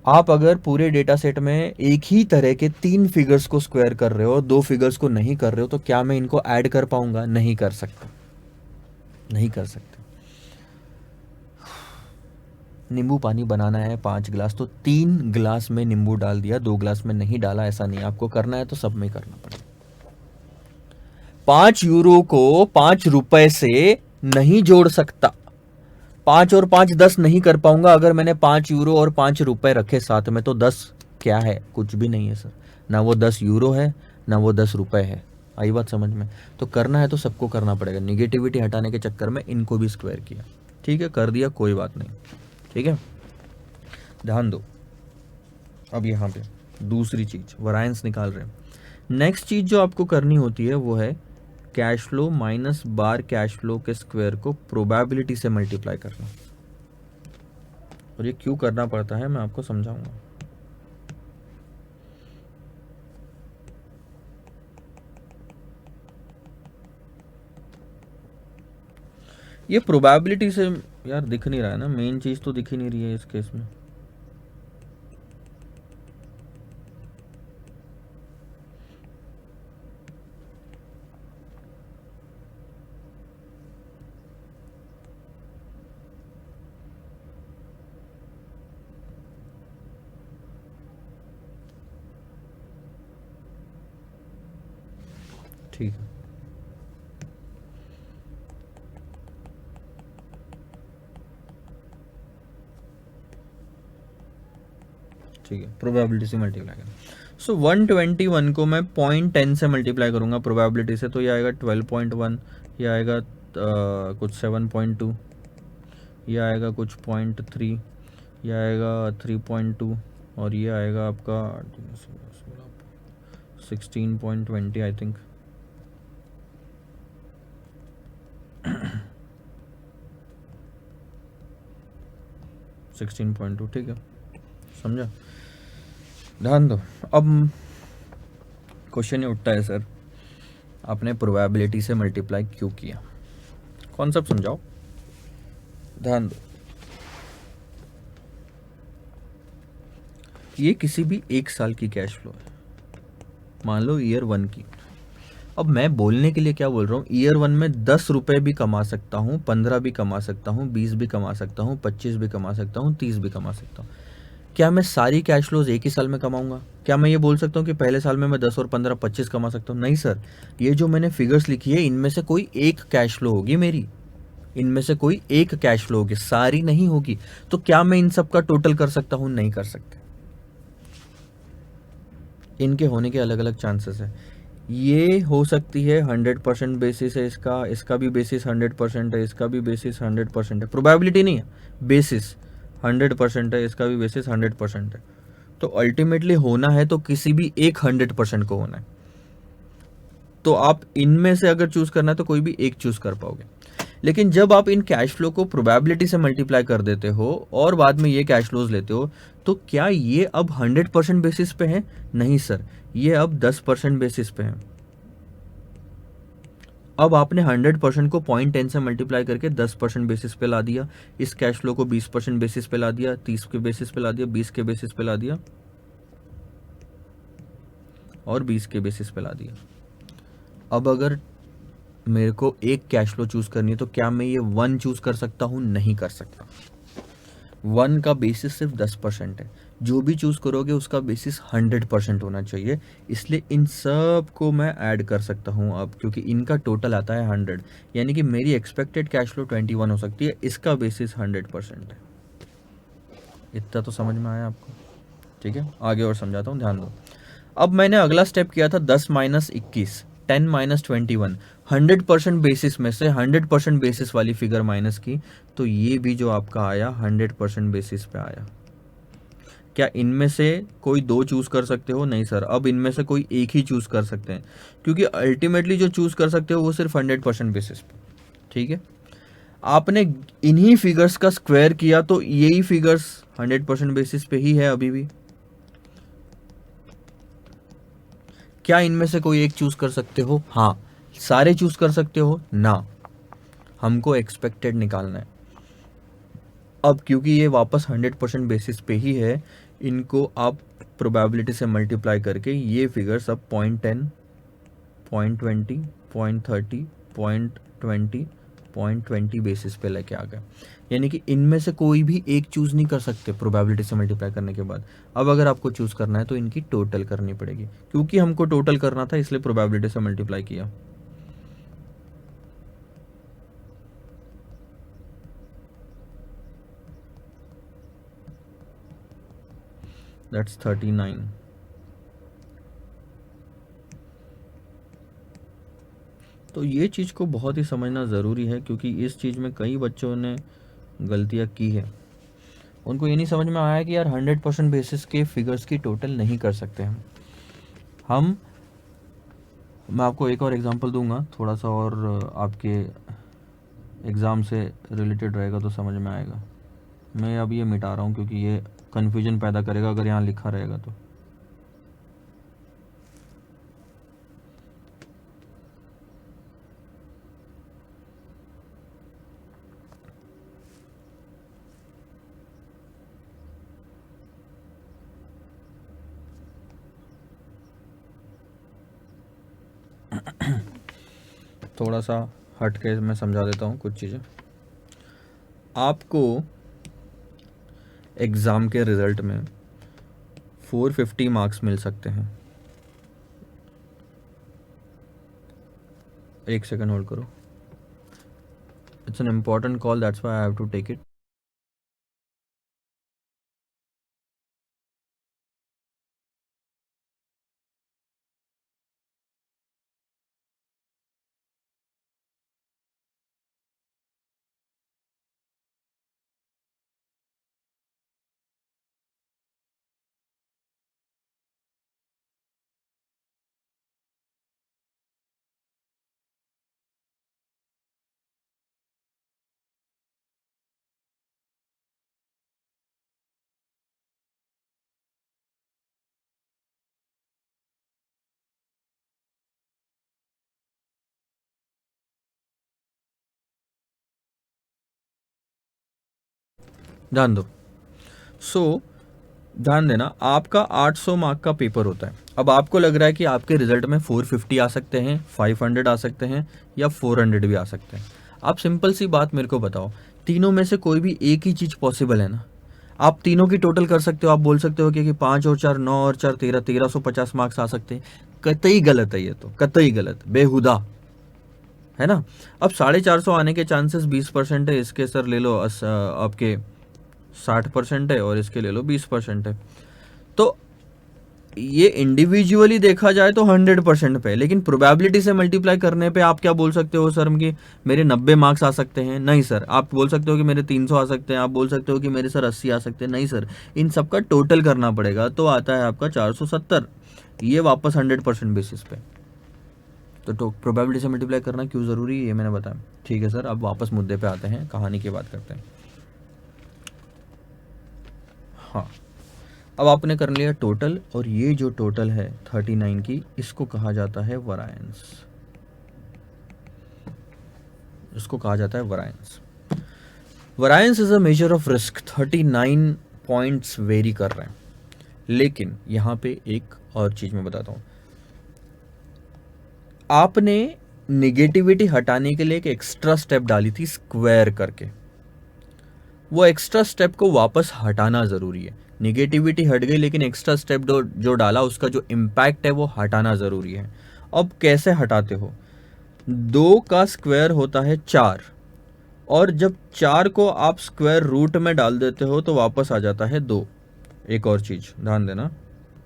आप अगर पूरे डेटा सेट में एक ही तरह के 3 फिगर्स को स्क्वायर कर रहे हो, 2 फिगर्स को नहीं कर रहे हो, तो क्या मैं इनको ऐड कर पाऊंगा? नहीं कर सकता, नहीं कर सकते। नींबू पानी बनाना है 5 गिलास, तो 3 गिलास में नींबू डाल दिया, 2 गिलास में नहीं डाला, ऐसा नहीं। आपको करना है तो सब में करना पड़ेगा। 5 यूरो को 5 रुपए से नहीं जोड़ सकता। 5 और 5 10 नहीं कर पाऊंगा। अगर मैंने 5 यूरो और 5 रुपए रखे साथ में, तो 10 क्या है? कुछ भी नहीं है सर। ना वो 10 यूरो है, ना वो 10 रुपए है। आई बात समझ में? तो करना है तो सबको करना पड़ेगा। निगेटिविटी हटाने के चक्कर में इनको भी स्क्वायर किया, ठीक है, कर दिया, कोई बात नहीं, ठीक है। ध्यान दो, अब यहाँ पे दूसरी चीज वरायंस निकाल रहे हैं। नेक्स्ट चीज जो आपको करनी होती है वो है कैश फ्लो माइनस बार कैश फ्लो के स्क्वायर को प्रोबेबिलिटी से मल्टीप्लाई करना। और ये क्यों करना पड़ता है मैं आपको समझाऊंगा। ये प्रोबेबिलिटी से यार दिख नहीं रहा है ना, मेन चीज तो दिख ही नहीं रही है इस केस में। ठीक है, ठीक है, प्रोबेबिलिटी से मल्टीप्लाई करना। सो 121 को मैं 0.10 से मल्टीप्लाई करूँगा प्रोबेबिलिटी से, तो ये आएगा 12.1, ये आएगा कुछ 7.2, ये आएगा कुछ 0.3, ये आएगा 3.2, और ये आएगा आपका 16.20 I think. Sixteen point two, ठीक है, समझा, ध्यान दो। अब क्वेश्चन ये उठता है, सर आपने प्रोबेबिलिटी से मल्टीप्लाई क्यों किया, कॉन्सेप्ट समझाओ, ध्यान दो। ये किसी भी एक साल की कैश फ्लो है, मान लो ईयर 1 की। अब मैं बोलने के लिए क्या बोल रहा हूँ, ईयर 1 में 10 रुपये भी कमा सकता हूँ, 15 भी कमा सकता हूँ, 20 भी कमा सकता हूँ, 25 भी कमा सकता हूँ, 30 भी कमा सकता हूँ। क्या मैं सारी कैश फ्लोज एक ही साल में कमाऊंगा? क्या मैं ये बोल सकता हूँ कि पहले साल में मैं 10 और 15 25 कमा सकता हूँ? नहीं सर, ये जो मैंने फिगर्स लिखी है इनमें से कोई एक कैश फ्लो होगी मेरी, इनमें से कोई एक कैश फ्लो होगी, सारी नहीं होगी। तो क्या मैं इन सब का टोटल कर सकता हूँ? नहीं कर सकते। इनके होने के अलग अलग चांसेस है। ये हो सकती है 100% बेसिस है, इसका भी बेसिस 100% है, इसका भी बेसिस 100% है, प्रोबेबिलिटी नहीं है, बेसिस 100% है, इसका भी बेसिस 100% है। तो अल्टीमेटली होना है तो किसी भी एक 100% को होना है। तो आप इनमें से अगर चूज करना है तो कोई भी एक चूज कर पाओगे। लेकिन जब आप इन कैश फ्लो को प्रोबेबिलिटी से मल्टीप्लाई कर देते हो और बाद में ये कैश फ्लोज लेते हो, तो क्या ये अब 100% बेसिस पे है? नहीं सर, ये अब 10% बेसिस पे है। अब आपने 100% को 0.10 से मल्टीप्लाई करके 10% बेसिस पे ला दिया, इस कैश फ्लो को 20% बेसिस पे ला दिया, 30 के बेसिस पे ला दिया, 20 के बेसिस पे ला दिया और 20 के बेसिस पे ला दिया। अब अगर मेरे को एक कैश फ्लो चूज करनी है तो क्या मैं ये 1 चूज कर सकता हूँ? नहीं कर सकता। 1 का बेसिस सिर्फ 10% है, जो भी चूज करोगे उसका बेसिस 100% होना चाहिए। इसलिए इन सब को मैं ऐड कर सकता हूँ अब, क्योंकि इनका टोटल आता है 100, यानी कि मेरी एक्सपेक्टेड कैश फ्लो 21 हो सकती है, इसका बेसिस 100% है। इतना तो समझ में आया आपको? ठीक है, आगे और समझाता हूँ, ध्यान दो। अब मैंने अगला स्टेप किया था 10 माइनस 21, 10 माइनस 21, 100% बेसिस में से 100% बेसिस वाली फिगर माइनस की, तो ये भी जो आपका आया 100% बेसिस पे आया। क्या इनमें से कोई दो चूज कर सकते हो? नहीं सर, अब इनमें से कोई एक ही चूज कर सकते हैं, क्योंकि अल्टीमेटली जो चूज कर सकते हो वो सिर्फ 100% बेसिस पे। ठीक है, आपने इन्हीं फिगर्स का स्क्वायर किया तो यही फिगर्स 100% बेसिस पे ही है अभी भी। क्या इनमें से कोई एक चूज कर सकते हो? हाँ। सारे चूज कर सकते हो? ना, हमको एक्सपेक्टेड निकालना है। अब क्योंकि ये वापस 100% बेसिस पे ही है, इनको आप प्रोबेबिलिटी से मल्टीप्लाई करके ये फिगर्स अब 0.10, 0.20, 0.30, 0.20, 0.20 बेसिस पे लेके आ गए। यानी कि इनमें से कोई भी एक चूज नहीं कर सकते प्रोबेबिलिटी से मल्टीप्लाई करने के बाद। अब अगर आपको चूज करना है तो इनकी टोटल करनी पड़ेगी, क्योंकि हमको टोटल करना था इसलिए प्रोबेबिलिटी से मल्टीप्लाई किया। दैट्स 39। तो ये चीज़ को बहुत ही समझना ज़रूरी है, क्योंकि इस चीज़ में कई बच्चों ने गलतियाँ की है। उनको ये नहीं समझ में आया कि यार 100% बेसिस के फिगर्स की टोटल नहीं कर सकते हम। मैं आपको एक और एग्जांपल दूंगा, थोड़ा सा और आपके एग्ज़ाम से रिलेटेड रहेगा तो समझ में आएगा। मैं अब ये मिटा रहा हूँ क्योंकि ये कन्फ्यूजन पैदा करेगा अगर यहाँ लिखा रहेगा तो। थोड़ा सा हट के मैं समझा देता हूँ कुछ चीज़ें। आपको एग्ज़ाम के रिज़ल्ट में 450 मार्क्स मिल सकते हैं। एक सेकंड होल्ड करो, it's an important call, that's why I have to take it. ध्यान दो। सो ध्यान देना, आपका 800 मार्क का पेपर होता है। अब आपको लग रहा है कि आपके रिजल्ट में 450 आ सकते हैं, 500 आ सकते हैं या 400 भी आ सकते हैं। आप सिंपल सी बात मेरे को बताओ, तीनों में से कोई भी एक ही चीज़ पॉसिबल है ना? आप तीनों की टोटल कर सकते हो, आप बोल सकते हो कि 5 और 4 9 और 4 13, 1350 मार्क्स आ सकते हैं। कतई गलत है ये तो, कतई गलत, बेहुदा है ना। अब 450 आने के चांसेस 20% है, इसके सर ले लो आपके 60% है और इसके ले लो 20% है। तो ये इंडिविजुअली देखा जाए तो 100% पे, लेकिन प्रोबेबिलिटी से मल्टीप्लाई करने पे आप क्या बोल सकते हो सर कि मेरे 90 मार्क्स आ सकते हैं? नहीं सर। आप बोल सकते हो कि मेरे 300 आ सकते हैं, आप बोल सकते हो कि मेरे सर 80 आ सकते हैं? नहीं सर। इन सब का टोटल करना पड़ेगा, तो आता है आपका 470, ये वापस 100% बेसिस पे। तो प्रोबेबिलिटी से मल्टीप्लाई करना क्यों ज़रूरी है ये मैंने बताया। ठीक है सर, अब वापस मुद्दे पे आते हैं, कहानी की बात करते हैं। हाँ, अब आपने कर लिया टोटल, और ये जो टोटल है 39 की, इसको कहा जाता है वरायंस। इसको कहा जाता है variance. Variance is a measure of risk. 39 points very कर रहे हैं, लेकिन यहाँ पे एक और चीज मैं बताता हूँ। आपने निगेटिविटी हटाने के लिए एक एक्स्ट्रा स्टेप डाली थी स्क्वायर करके, वो एक्स्ट्रा स्टेप को वापस हटाना ज़रूरी है। निगेटिविटी हट गई, लेकिन एक्स्ट्रा स्टेप जो डाला उसका जो इम्पैक्ट है वो हटाना ज़रूरी है। अब कैसे हटाते हो? 2 का स्क्वायर होता है 4, और जब 4 को आप स्क्वायर रूट में डाल देते हो तो वापस आ जाता है 2। एक और चीज़ ध्यान देना,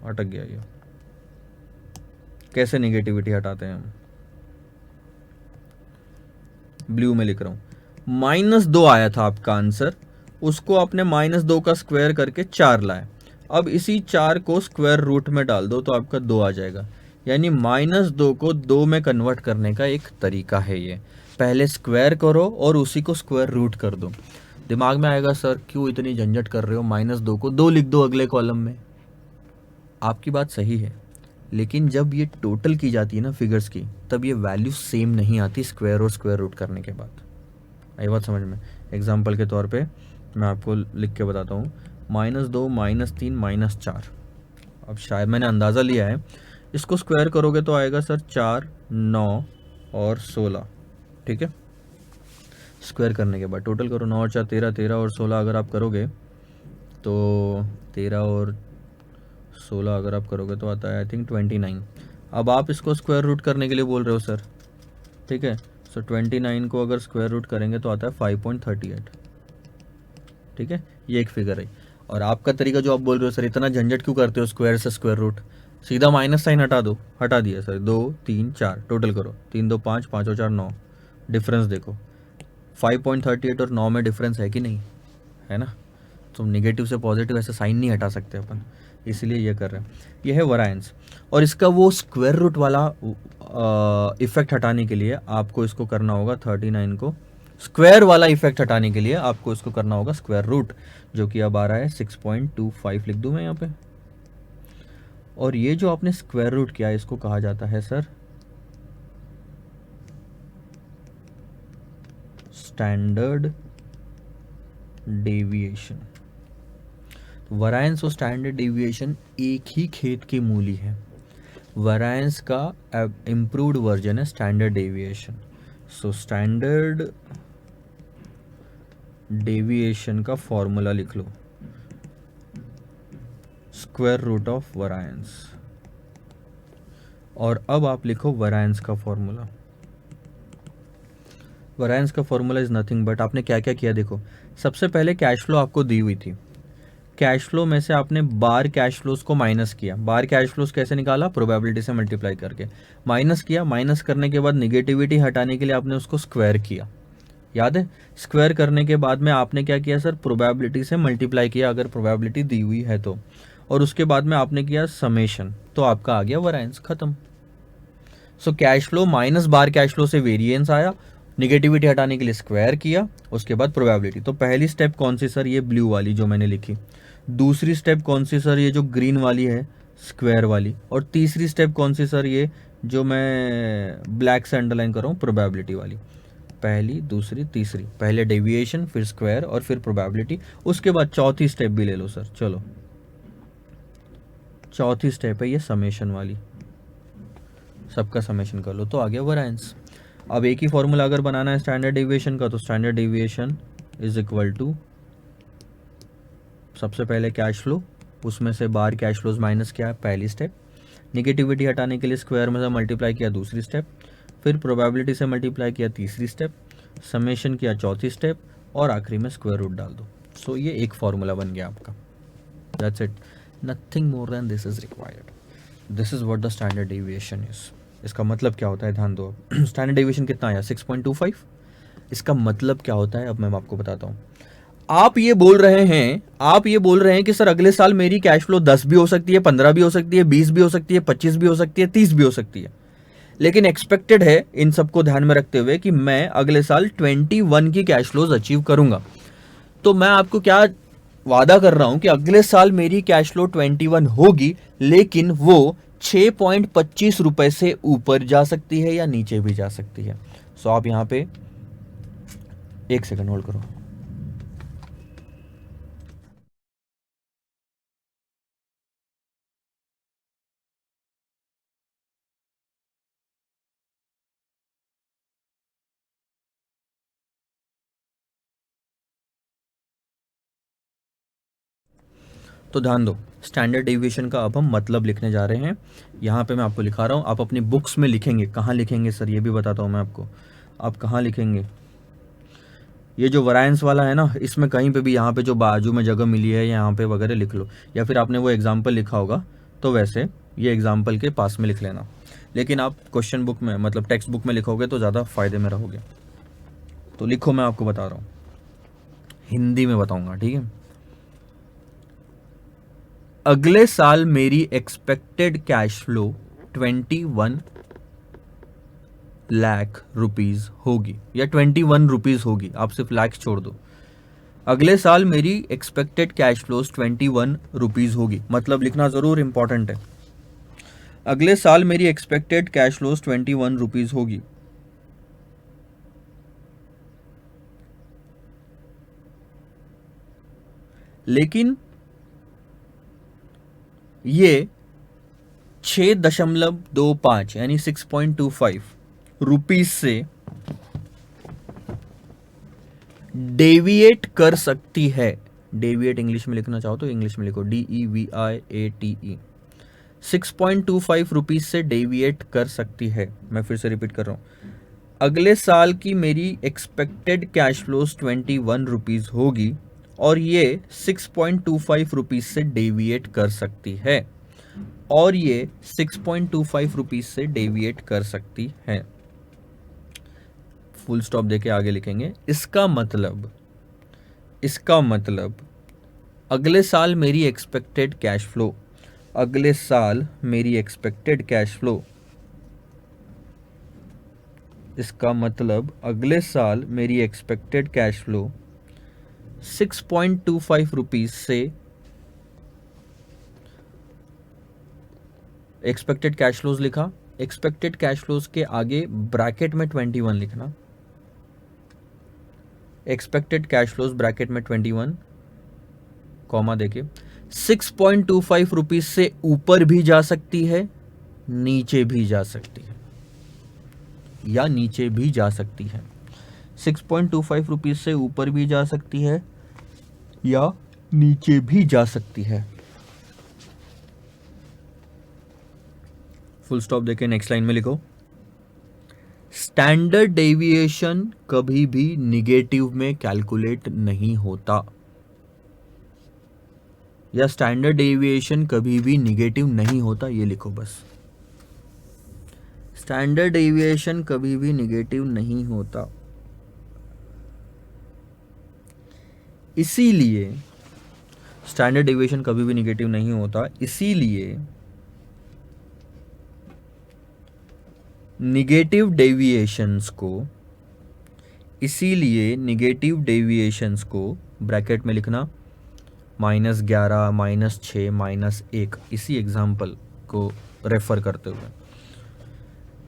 अटक गया ये, कैसे निगेटिविटी हटाते हैं हम। ब्लू में लिख रहा हूँ, -2 आया था आपका आंसर, उसको आपने -2 का स्क्वायर करके 4 लाए। अब इसी 4 को स्क्वायर रूट में डाल दो तो आपका 2 आ जाएगा। यानी -2 को 2 में कन्वर्ट करने का एक तरीका है ये। पहले स्क्वायर करो और उसी को स्क्वायर रूट कर दो। दिमाग में आएगा सर क्यों इतनी झंझट कर रहे हो, -2 को 2 लिख दो अगले कॉलम में। आपकी बात सही है, लेकिन जब ये टोटल की जाती है ना फिगर्स की, तब ये वैल्यू सेम नहीं आती स्क्वायर और स्क्वायर रूट करने के बाद। आई बात समझ में? एग्जाम्पल के तौर पे मैं आपको लिख के बताता हूँ, -2 -3 -4। अब शायद मैंने अंदाज़ा लिया है, इसको स्क्वायर करोगे तो आएगा सर 4 9 और 16। ठीक है, स्क्वायर करने के बाद टोटल करो, 9 और 4 13, 13 और 16 अगर आप करोगे तो 13 और 16 अगर आप करोगे तो आता है आई थिंक 29। अब आप इसको स्क्वायर रूट करने के लिए बोल रहे हो सर, ठीक है। सो 29 को अगर स्क्वायर रूट करेंगे तो आता है 5.38। ठीक है, ये एक फिगर है। और आपका तरीका जो आप बोल रहे हो सर इतना झंझट क्यों करते हो स्क्वायर से स्क्वायर रूट, सीधा माइनस साइन हटा दो। हटा दिया सर, 2 3 4 टोटल करो, 3 2 5 5 और 4 9। डिफरेंस देखो 5.38 और 9 में डिफरेंस है कि नहीं है ना। तो निगेटिव से पॉजिटिव ऐसे साइन नहीं हटा सकते अपन, इसलिए ये कर रहे हैं। ये है वरायंस। और इसका वो स्क्वायर रूट वाला इफेक्ट हटाने के लिए आपको इसको करना होगा 39 को स्क्वायर वाला इफेक्ट हटाने के लिए आपको इसको करना होगा स्क्वायर रूट, जो कि अब आ रहा है 6.25 लिख दूं मैं यहाँ पे। और ये जो आपने स्क्वायर रूट किया इसको कहा जाता है सर स्टैंडर्ड डेविएशन। वरायंस और स्टैंडर्ड डेविएशन एक ही खेत की मूली है। वरायंस का इम्प्रूव्ड वर्जन है standard deviation. So standard deviation का फॉर्मूला लिख लो, स्क्वायर रूट ऑफ वरायंस। और अब आप लिखो वरायंस का फॉर्मूला। वरायंस का फॉर्मूला इज नथिंग बट, आपने क्या क्या किया देखो। सबसे पहले कैश फ्लो आपको दी हुई थी, कैश फ्लो में से आपने बार कैश फ्लोज को माइनस किया। बार कैश फ्लोज कैसे निकाला? प्रोबेबिलिटी से मल्टीप्लाई करके माइनस किया। माइनस करने के बाद निगेटिविटी हटाने के लिए आपने उसको स्क्वायर किया, याद है। स्क्वायर करने के बाद में आपने क्या किया सर? प्रोबेबिलिटी से मल्टीप्लाई किया अगर प्रोबेबिलिटी दी हुई है तो, और उसके बाद में आपने किया समेशन, तो आपका आ गया वरायंस, खत्म। सो कैश फ्लो माइनस बार कैश फ्लो से वेरिएंस आया, निगेटिविटी हटाने के लिए स्क्वायर किया, उसके बाद प्रोबेबिलिटी। तो पहली स्टेप कौन सी सर? ये ब्लू वाली जो मैंने लिखी। दूसरी स्टेप कौन सी सर? ये जो ग्रीन वाली है स्क्वायर वाली। और तीसरी स्टेप कौन सी सर? ये जो मैं ब्लैक से अंडरलाइन कर रहा हूँ प्रोबेबिलिटी वाली। पहली, दूसरी, तीसरी, पहले डेविएशन, फिर स्क्वायर और फिर प्रोबेबिलिटी, उसके बाद चौथी स्टेप भी ले लो सर। चलो चौथी स्टेप है ये समेशन वाली, सबका समेशन कर लो तो आ गया वैरिएंस। अब एक ही फॉर्मूला अगर बनाना है स्टैंडर्ड डेविएशन का, तो standard deviation is equal to सबसे पहले कैश फ्लो, उसमें से बाहर कैश फ्लोज माइनस किया पहली स्टेप, निगेटिविटी हटाने के लिए स्क्वायर में से मल्टीप्लाई किया दूसरी स्टेप, फिर प्रोबेबिलिटी से मल्टीप्लाई किया तीसरी स्टेप, समेशन किया चौथी स्टेप, और आखिरी में स्क्वायर रूट डाल दो। सो ये एक फॉर्मूला बन गया आपका। That's it, nothing more than this is required. This is what the standard deviation is. इसका मतलब क्या होता है, ध्यान दो। स्टैंडर्ड डेविएशन कितना आया, 6.25। इसका मतलब क्या होता है अब मैं आपको बताता हूँ। आप ये बोल रहे हैं कि सर अगले साल मेरी कैश फ्लो 10 भी हो सकती है, 15 भी हो सकती है, 20 भी हो सकती है, 25 भी हो सकती है, 30 भी हो सकती है, लेकिन एक्सपेक्टेड है इन सबको ध्यान में रखते हुए कि मैं अगले साल 21 की कैश फ्लोज अचीव करूंगा। तो मैं आपको क्या वादा कर रहा हूं कि अगले साल मेरी कैश फ्लो 21 होगी, लेकिन वो 6.25 रुपए से ऊपर जा सकती है या नीचे भी जा सकती है। सो आप यहां पे एक सेकंड होल्ड करो। तो ध्यान दो, स्टैंडर्ड डेविएशन का अब हम मतलब लिखने जा रहे हैं। यहाँ पे मैं आपको लिखा रहा हूँ, आप अपनी बुक्स में लिखेंगे। कहाँ लिखेंगे सर, ये भी बताता हूँ मैं आपको। आप कहाँ लिखेंगे, ये जो वैरिएंस वाला है ना, इसमें कहीं पे भी यहाँ पे जो बाजू में जगह मिली है यहाँ पे वगैरह लिख लो, या फिर आपने वो एग्जाम्पल लिखा होगा तो वैसे ये एग्जाम्पल के पास में लिख लेना। लेकिन आप क्वेश्चन बुक में मतलब टेक्स्ट बुक में लिखोगे तो ज़्यादा फायदे में रहोगे। तो लिखो, मैं आपको बता रहा हूँ, हिंदी में बताऊँगा, ठीक है। अगले साल मेरी expected cash flow 21 lakh rupees होगी, या 21 रुपीज होगी, आप सिर्फ लाख छोड़ दो। अगले साल मेरी एक्सपेक्टेड कैश फ्लोज 21 रुपीज होगी, मतलब लिखना जरूर इंपॉर्टेंट है। अगले साल मेरी एक्सपेक्टेड कैश फ्लोज 21 रुपीज होगी। लेकिन ये 6.25 यानी 6.25 रुपीज से डेविएट कर सकती है। डेविएट इंग्लिश में लिखना चाहो तो इंग्लिश में लिखो, DEVIATE। 6.25 रुपीज से डेविएट कर सकती है। मैं फिर से रिपीट कर रहा हूं, अगले साल की मेरी एक्सपेक्टेड कैश फ्लोज 21 रुपीज होगी और ये 6.25 रुपीज से डेविएट कर सकती है, और ये 6.25 रुपीज से डेविएट कर सकती है। फुल स्टॉप देके आगे लिखेंगे, इसका मतलब अगले साल मेरी एक्सपेक्टेड कैश फ्लो, अगले साल मेरी एक्सपेक्टेड कैश फ्लो, इसका मतलब अगले साल मेरी एक्सपेक्टेड कैश फ्लो 6.25 रुपीज से, एक्सपेक्टेड कैश फ्लोज लिखा, एक्सपेक्टेड कैश फ्लोज के आगे ब्रैकेट में 21 लिखना, एक्सपेक्टेड कैश फ्लोज ब्रैकेट में 21 कॉमा देके 6.25 रुपीज से ऊपर भी जा सकती है, नीचे भी जा सकती है, या नीचे भी जा सकती है। 6.25 रुपीज से ऊपर भी जा सकती है या नीचे भी जा सकती है। फुल स्टॉप देके नेक्स्ट लाइन में लिखो, स्टैंडर्ड डेविएशन कभी भी निगेटिव में कैलकुलेट नहीं होता, या स्टैंडर्ड डेविएशन कभी भी निगेटिव नहीं होता, ये लिखो बस। स्टैंडर्ड डेविएशन कभी भी निगेटिव नहीं होता, इसीलिए स्टैंडर्ड डेविएशन कभी भी निगेटिव नहीं होता, इसीलिए निगेटिव डेविएशंस को ब्रैकेट में लिखना -11, -6, -1, इसी एग्जाम्पल को रेफर करते हुए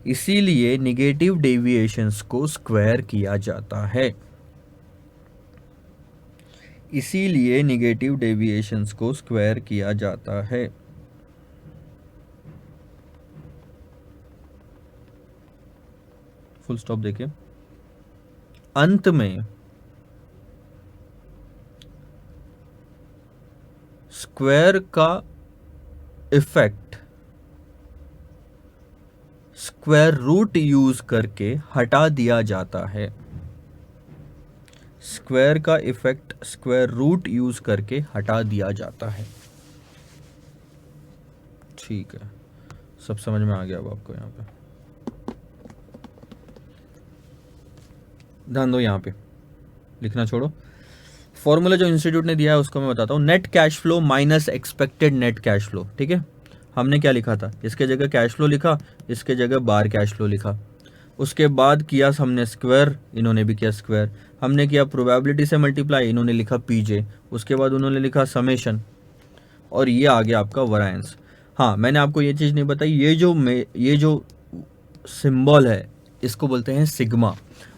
इसीलिए निगेटिव डेविएशंस को स्क्वायर किया जाता है। इसीलिए निगेटिव डेविएशंस को स्क्वायर किया जाता है। फुल स्टॉप देखिए। अंत में स्क्वायर का इफेक्ट स्क्वायर रूट यूज करके हटा दिया जाता है। स्क्वायर का इफेक्ट स्क्वायर रूट यूज करके हटा दिया जाता है। ठीक है, सब समझ में आ गया अब आपको। यहाँ पे ध्यान दो, यहाँ पे लिखना छोड़ो। फॉर्मूला जो इंस्टीट्यूट ने दिया है उसको मैं बताता हूँ। Net cash flow minus expected net cash flow. ठीक है, हमने क्या लिखा था, इसके जगह कैश फ्लो लिखा, इसके जगह बार कैश फ्लो लिखा। उसके बाद किया हमने स्क्वायर, इन्होंने भी किया स्क्वायर। हमने किया प्रोबेबिलिटी से मल्टीप्लाई, इन्होंने लिखा पीजे। उसके बाद उन्होंने लिखा समेशन, और ये आ गया आपका वरायंस। हाँ, मैंने आपको ये चीज़ नहीं बताई, ये जो सिंबल है इसको बोलते हैं सिग्मा,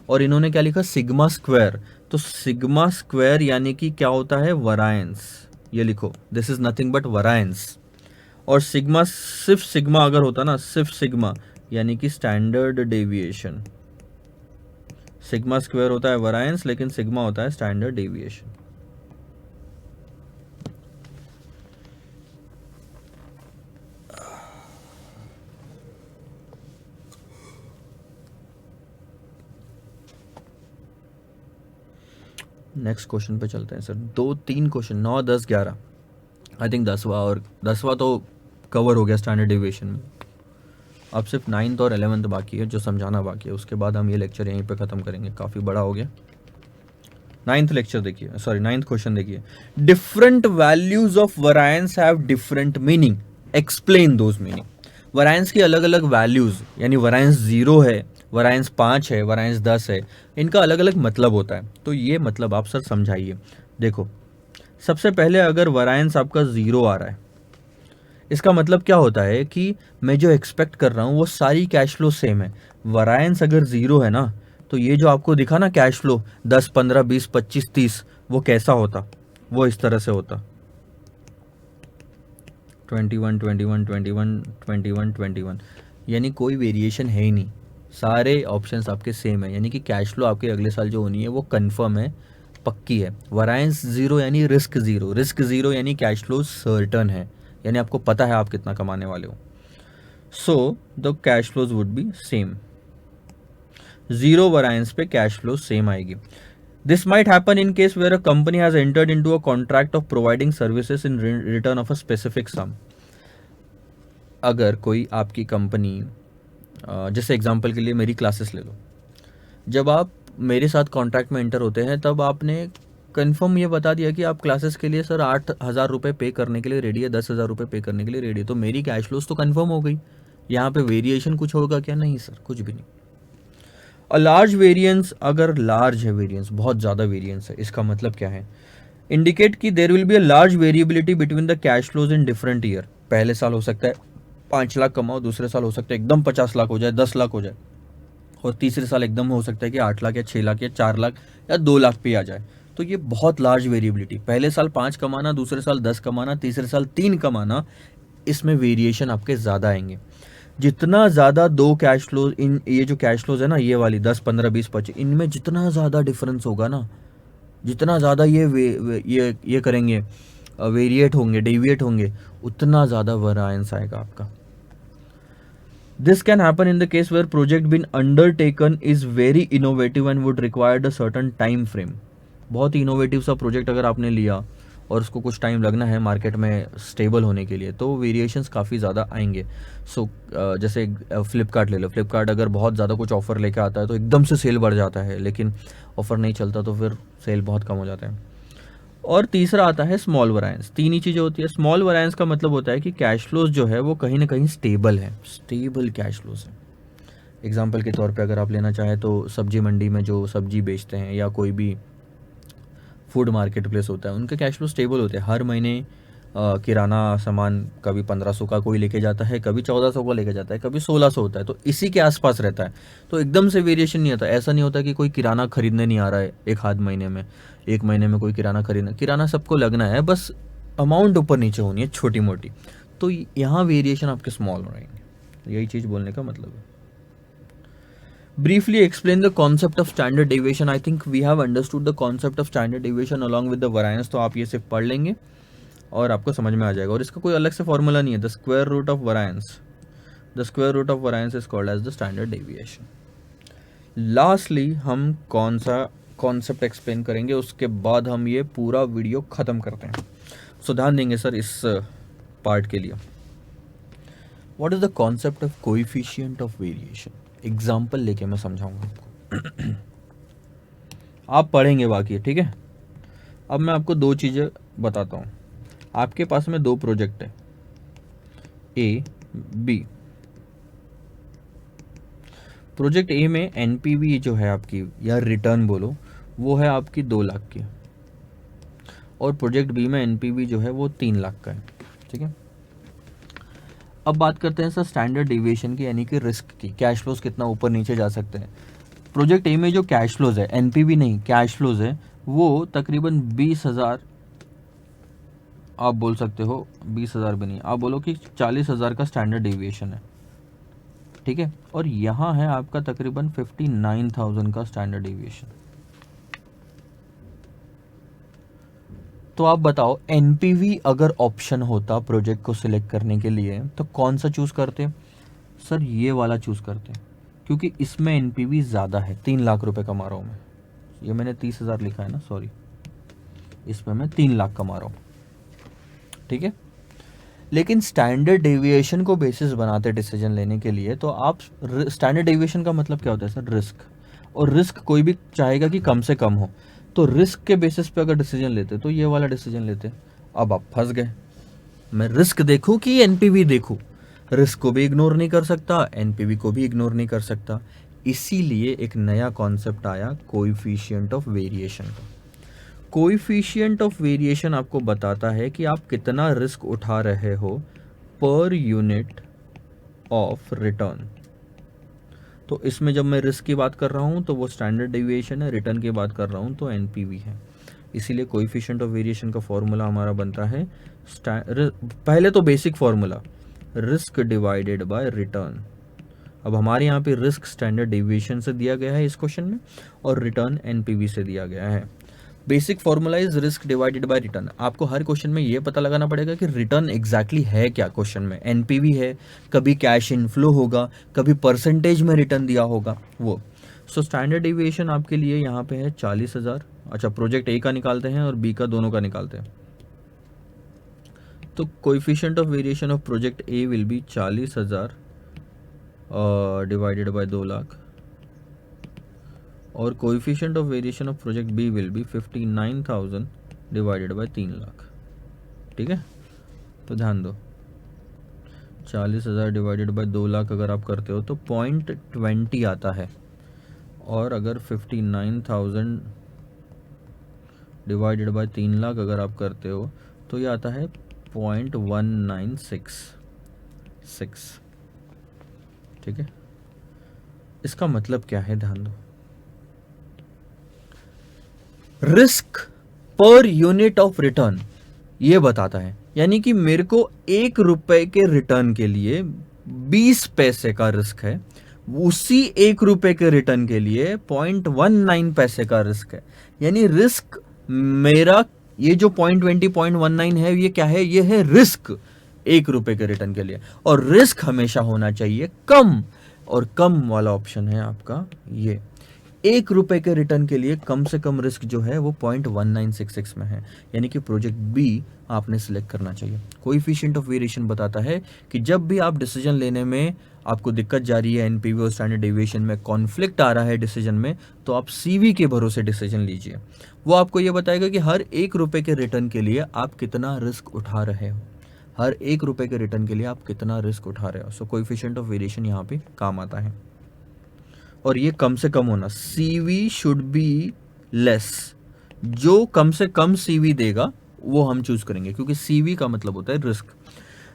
और इन्होंने क्या लिखा, सिग्मा स्क्वायर। तो सिग्मा स्क्वायर यानी कि क्या होता है, वरायंस। ये लिखो, this is nothing but variance. और सिग्मा, सिर्फ सिग्मा अगर होता ना, सिर्फ सिग्मा यानी कि स्टैंडर्ड डेविएशन। सिग्मा स्क्वायर होता है वरायंस, लेकिन सिग्मा होता है स्टैंडर्ड डेविएशन। नेक्स्ट क्वेश्चन पे चलते हैं सर। 2-3 क्वेश्चन, 9, 10, 11, आई थिंक 10वां, और 10वां तो कवर हो गया स्टैंडर्ड डेविएशन में। अब सिर्फ 9th और 11th बाकी है जो समझाना बाकी है, उसके बाद हम ये लेक्चर यहीं पे ख़त्म करेंगे, काफ़ी बड़ा हो गया। 9th लेक्चर देखिए, सॉरी 9th क्वेश्चन देखिए। Different values of variance have different meaning, explain those meaning. Variance की अलग अलग वैल्यूज, यानी वरायंस 0 है, वरायंस 5 है, वरायंस 10 है, इनका अलग अलग मतलब होता है। तो ये मतलब आप सर समझाइए। देखो, सबसे पहले अगर वरायंस आपका 0 आ रहा है, इसका मतलब क्या होता है कि मैं जो एक्सपेक्ट कर रहा हूँ वो सारी कैश फ्लो सेम है। वरायंस अगर 0 है ना, तो ये जो आपको दिखा ना कैश फ्लो 10, 15, 20, 25, 30, वो कैसा होता, वो इस तरह से होता 21, 21, 21, 21, 21, यानी कोई वेरिएशन है ही नहीं, सारे ऑप्शंस आपके सेम है, यानी कि कैश फ्लो आपके अगले साल जो होनी है वो कंफर्म है, पक्की है। वरायंस 0 यानी रिस्क 0, रिस्क 0 यानी कैश फ्लो सर्टन है, यानी आपको पता है आप कितना कमाने वाले हो। So the cash flows would be same. 0 variance पे कैश फ्लो सेम आएगी। This might happen in case where a company has entered into a contract of providing services in return of a specific sum. अगर कोई आपकी company, जैसे example के लिए मेरी classes ले लो, जब आप मेरे साथ कॉन्ट्रैक्ट में एंटर होते हैं तब आपने कंफर्म ये बता दिया कि आप क्लासेस के लिए सर 8,000 रुपये पे करने के लिए रेडी है, 10,000 रुपये पे करने के लिए रेडी है, तो मेरी कैश फ्लोज तो कंफर्म हो गई। यहाँ पे वेरिएशन कुछ होगा क्या, नहीं सर, कुछ भी नहीं। अ लार्ज वेरिएंस, अगर लार्ज है वेरिएंस, बहुत ज़्यादा वेरिएंस है, इसका मतलब क्या है, इंडिकेट कि there will be a large variability between the cash flows in different year. पहले साल हो सकता है 5 लाख कमाओ, दूसरे साल हो सकता है एकदम 50 लाख हो जाए, 10 लाख हो जाए, और तीसरे साल एकदम हो सकता है कि 8 लाख या 6 लाख या 4 लाख या 2 लाख पे आ जाए। तो ये बहुत लार्ज वेरिएबिलिटी, पहले साल 5 कमाना, दूसरे साल 10 कमाना, तीसरे साल 3 कमाना, इसमें वेरिएशन आपके ज़्यादा आएंगे। जितना ज़्यादा दो कैश फ्लो, इन ये जो कैश फ्लोज है ना, ये वाली 10, 15, 20, 25, इनमें जितना ज़्यादा डिफरेंस होगा ना, जितना ज़्यादा ये करेंगे, वेरिएट होंगे, डेविएट होंगे, उतना ज़्यादा वरायंस आएगा आपका। This can happen in the case where project been undertaken is very innovative and would require a certain time frame. बहुत ही इनोवेटिव सा प्रोजेक्ट अगर आपने लिया और उसको कुछ टाइम लगना है मार्केट में स्टेबल होने के लिए, तो वेरिएशंस काफ़ी ज़्यादा आएंगे। सो जैसे फ्लिपकार्ट ले लो, फ्लिपकार्ट अगर बहुत ज़्यादा कुछ ऑफर लेके आता है तो एकदम से सेल बढ़ जाता है, लेकिन ऑफर नहीं चलता तो फिर सेल बहुत कम हो जाता है। और तीसरा आता है स्मॉल वरायंस। तीन ही चीज़ें होती है। स्मॉल वरायंस का मतलब होता है कि कैश फ्लोज जो है वो कहीं ना कहीं स्टेबल है, स्टेबल कैश फ्लोज है। एग्जांपल के तौर पे अगर आप लेना चाहें तो सब्जी मंडी में जो सब्जी बेचते हैं या कोई भी फूड मार्केट प्लेस होता है, उनके कैश फ्लो स्टेबल होते हैं, हर महीने किराना सामान कभी 1500 का कोई लेके जाता है, कभी 1400 का लेके जाता है, कभी 1600 होता है, तो इसी के आसपास रहता है। तो एकदम से वेरिएशन नहीं आता। ऐसा नहीं होता कि कोई किराना खरीदने नहीं आ रहा है एक आध महीने में, एक महीने में कोई किराना खरीदना, किराना सबको लगना है, बस अमाउंट ऊपर नीचे होनी है छोटी मोटी। तो यहाँ वेरिएशन आपके स्मॉल रहेंगे, यही चीज़ बोलने का मतलब है। Briefly explain the concept of standard deviation. I think we have understood the concept of standard deviation along with the variance. तो आप ये सिर्फ पढ़ लेंगे और आपको समझ में आ जाएगा। और इसका कोई अलग से फॉर्मूला नहीं है। The square root of variance, the square root of variance is called as the standard deviation. Lastly हम कौन सा कॉन्सेप्ट एक्सप्लेन करेंगे, उसके बाद हम ये पूरा वीडियो ख़त्म करते हैं। सो ध्यान देंगे सर इस पार्ट के लिए। What is the concept of coefficient of variation? Example लेके मैं समझाऊंगा आपको। आप पढ़ेंगे बाकी, ठीक है। अब मैं आपको दो चीज़ें बताता हूँ। आपके पास में दो प्रोजेक्ट है, ए बी। प्रोजेक्ट ए में एनपीवी जो है आपकी, या रिटर्न बोलो, वो है आपकी 2 लाख की, और प्रोजेक्ट बी में एनपीवी जो है वो 3 लाख का है, ठीक है। अब बात करते हैं सर स्टैंडर्ड डेविएशन की, यानी कि रिस्क की। कैश फ्लोज कितना ऊपर नीचे जा सकते हैं। प्रोजेक्ट ए में जो कैश फ्लोज है, एनपीवी नहीं, कैश फ्लोज है, वो तकरीबन 20,000, आप बोल सकते हो 20,000 भी नहीं, आप बोलो कि 40,000 का स्टैंडर्ड डेविएशन है, ठीक है। और यहाँ है आपका तकरीबन 59,000 का स्टैंडर्ड डेविएशन। तो आप बताओ, एनपीवी अगर ऑप्शन होता प्रोजेक्ट को सिलेक्ट करने के लिए तो कौन सा चूज करते? सर ये वाला चूज करते, क्योंकि इसमें एनपीवी ज़्यादा है। 3 लाख रुपए कमा रहा हूँ मैं, ये मैंने 30,000 लिखा है ना, सॉरी, इसमें मैं 3 लाख कमा रहा हूँ, ठीक है। लेकिन स्टैंडर्ड डेविएशन को बेसिस बनाते डिसीजन लेने के लिए, तो आप स्टैंडर्ड डेविएशन का मतलब क्या होता है सर? रिस्क। और रिस्क कोई भी चाहेगा कि कम से कम हो, तो रिस्क के बेसिस पे अगर डिसीजन लेते तो ये वाला डिसीजन लेते। अब आप फंस गए, मैं रिस्क देखूं कि एनपीवी देखूं? रिस्क को भी इग्नोर नहीं कर सकता, एनपीवी को भी इग्नोर नहीं कर सकता। इसीलिए एक नया कॉन्सेप्ट आया, कोएफिशिएंट ऑफ वेरिएशन का। कोएफिशिएंट ऑफ वेरिएशन आपको बताता है कि आप कितना रिस्क उठा रहे हो पर यूनिट ऑफ रिटर्न। तो इसमें जब मैं रिस्क की बात कर रहा हूं तो वो स्टैंडर्ड डेविएशन है, रिटर्न की बात कर रहा हूं तो एनपीवी है। इसीलिए कोएफिशिएंट ऑफ वेरिएशन का फॉर्मूला हमारा बनता है, पहले तो basic formula, risk divided by return. अब हमारे यहाँ पे रिस्क स्टैंडर्ड डेविएशन से दिया गया है इस क्वेश्चन में, और रिटर्न एनपीवी से दिया गया है। Basic formula is risk divided by return. आपको हर क्वेश्चन में ये पता लगाना पड़ेगा कि रिटर्न एग्जैक्टली है क्या। क्वेश्चन में एनपीवी है, कभी कैश इनफ्लो होगा, कभी परसेंटेज में रिटर्न दिया होगा वो। सो स्टैंडर्ड डेविएशन आपके लिए यहाँ पे है 40,000। अच्छा, प्रोजेक्ट ए का निकालते हैं और बी का, दोनों का निकालते हैं। तो coefficient of variation of project a will be 40,000 divided by 2 lakh, और coefficient of variation of project b will be 59,000 divided by 3 lakh, ठीक है। तो ध्यान दो, 40,000 डिवाइडेड बाय 2 लाख अगर आप करते हो तो 0.20 आता है, और अगर 59,000 डिवाइडेड बाय 3 लाख अगर आप करते हो तो ये आता है 0.1966, ठीक है। इसका मतलब क्या है, ध्यान दो, रिस्क पर यूनिट ऑफ रिटर्न ये बताता है, यानी कि मेरे को 1 रुपए के रिटर्न के लिए 20 पैसे का रिस्क है, उसी 1 रुपए के रिटर्न के लिए 0.19 पैसे का रिस्क है। यानी रिस्क मेरा ये जो 0.20 0.19 है, ये क्या है? ये है रिस्क 1 रुपए के रिटर्न के लिए। और रिस्क हमेशा होना चाहिए कम, और कम वाला ऑप्शन है आपका ये। 1 रुपए के रिटर्न के लिए कम से कम रिस्क जो है वो 0.1966 में है, यानी कि प्रोजेक्ट बी आपने सिलेक्ट करना चाहिए। कोएफिशिएंट ऑफ वेरिएशन बताता है कि जब भी आप डिसीजन लेने में आपको दिक्कत जा रही है, एनपीवी और स्टैंडर्ड डेविएशन में कॉन्फ्लिक्ट आ रहा है डिसीजन में, तो आप सीवी के भरोसे डिसीजन लीजिए। वो आपको ये बताएगा कि हर 1 रुपए के रिटर्न के लिए आप कितना रिस्क उठा रहे हो, हर 1 रुपए के रिटर्न के लिए आप कितना रिस्क उठा रहे हो। सो कोएफिशिएंट ऑफ वेरिएशन यहाँ पे काम आता है, और ये कम से कम होना, सीवी शुड बी लेस। जो कम से कम सीवी देगा वो हम चूज करेंगे, क्योंकि CV का मतलब होता है risk.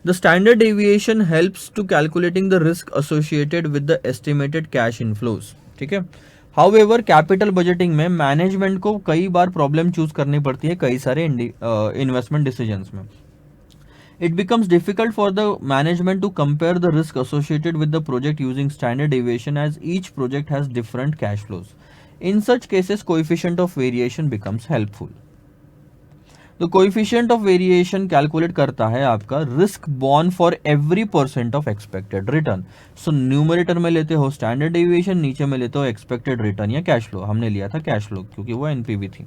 The standard deviation helps to calculating the risk associated with the estimated cash inflows, ठीक है। हाउएवर कैपिटल बजटिंग में मैनेजमेंट को कई बार प्रॉब्लम चूज करनी पड़ती है कई सारे इन्वेस्टमेंट डिसीजंस में। It becomes difficult for the management to compare the risk associated with the project using standard deviation, as each project has different cash flows. In such cases, coefficient of variation becomes helpful. तो coefficient of variation calculate करता है आपका risk born for every percent of expected return. So numerator में लेते हो standard deviation, नीचे में लेते हो एक्सपेक्टेड रिटर्न या कैश फ्लो। हमने लिया था कैश फ्लो क्योंकि वो एनपीवी थी।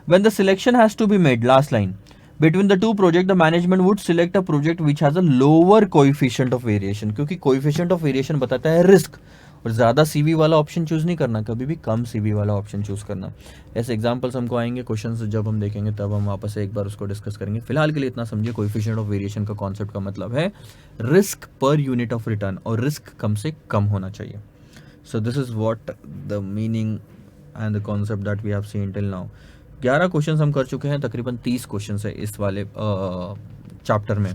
When the selection has to be made, last line, between the two project, the management would select a project which has a lower coefficient of variation, क्योंकि coefficient of variation बताता है risk, और ज़्यादा CV वाला option choose नहीं करना, कभी भी कम CV वाला ऑप्शन चूज करना। ऐसे एग्जांपल्स हमको आएंगे क्वेश्चंस जब हम देखेंगे, तब हम वापस से एक बार उसको डिस्कस करेंगे। फिलहाल के लिए इतना समझिए, कोएफिशिएंट ऑफ वेरिएशन का कॉन्सेप्ट का मतलब है रिस्क पर यूनिट ऑफ रिटर्न, और रिस्क कम से कम होना चाहिए। So this is what the meaning and the concept that we have seen till now. 11 questions हम कर चुके हैं, तकरीबन 30 क्वेश्चंस है इस वाले चैप्टर में।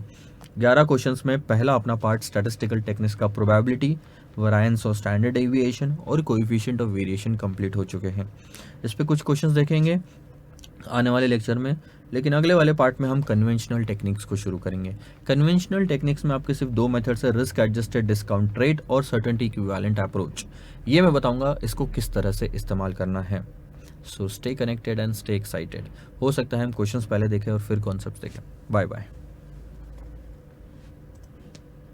11 क्वेश्चंस में पहला अपना पार्ट स्टैटिस्टिकल टेक्निक्स का प्रोबेबिलिटी, वेरिएंस और स्टैंडर्ड डेविएशन और कोएफिशिएंट ऑफ वेरिएशन कंप्लीट हो चुके हैं। इस पे कुछ क्वेश्चंस देखेंगे आने वाले लेक्चर में, लेकिन अगले वाले पार्ट में हम कन्वेंशनल टेक्निक्स को शुरू करेंगे। कन्वेंशनल टेक्निक्स में आपके सिर्फ 2 मेथड्स है, रिस्क एडजस्टेड डिस्काउंट रेट और सर्टेनिटी इक्विवेलेंट अप्रोच। ये मैं बताऊंगा इसको किस तरह से इस्तेमाल करना है। So stay connected and stay excited. हो सकता है हम क्वेश्चंस पहले देखें और फिर कॉन्सेप्ट्स देखें। Bye bye.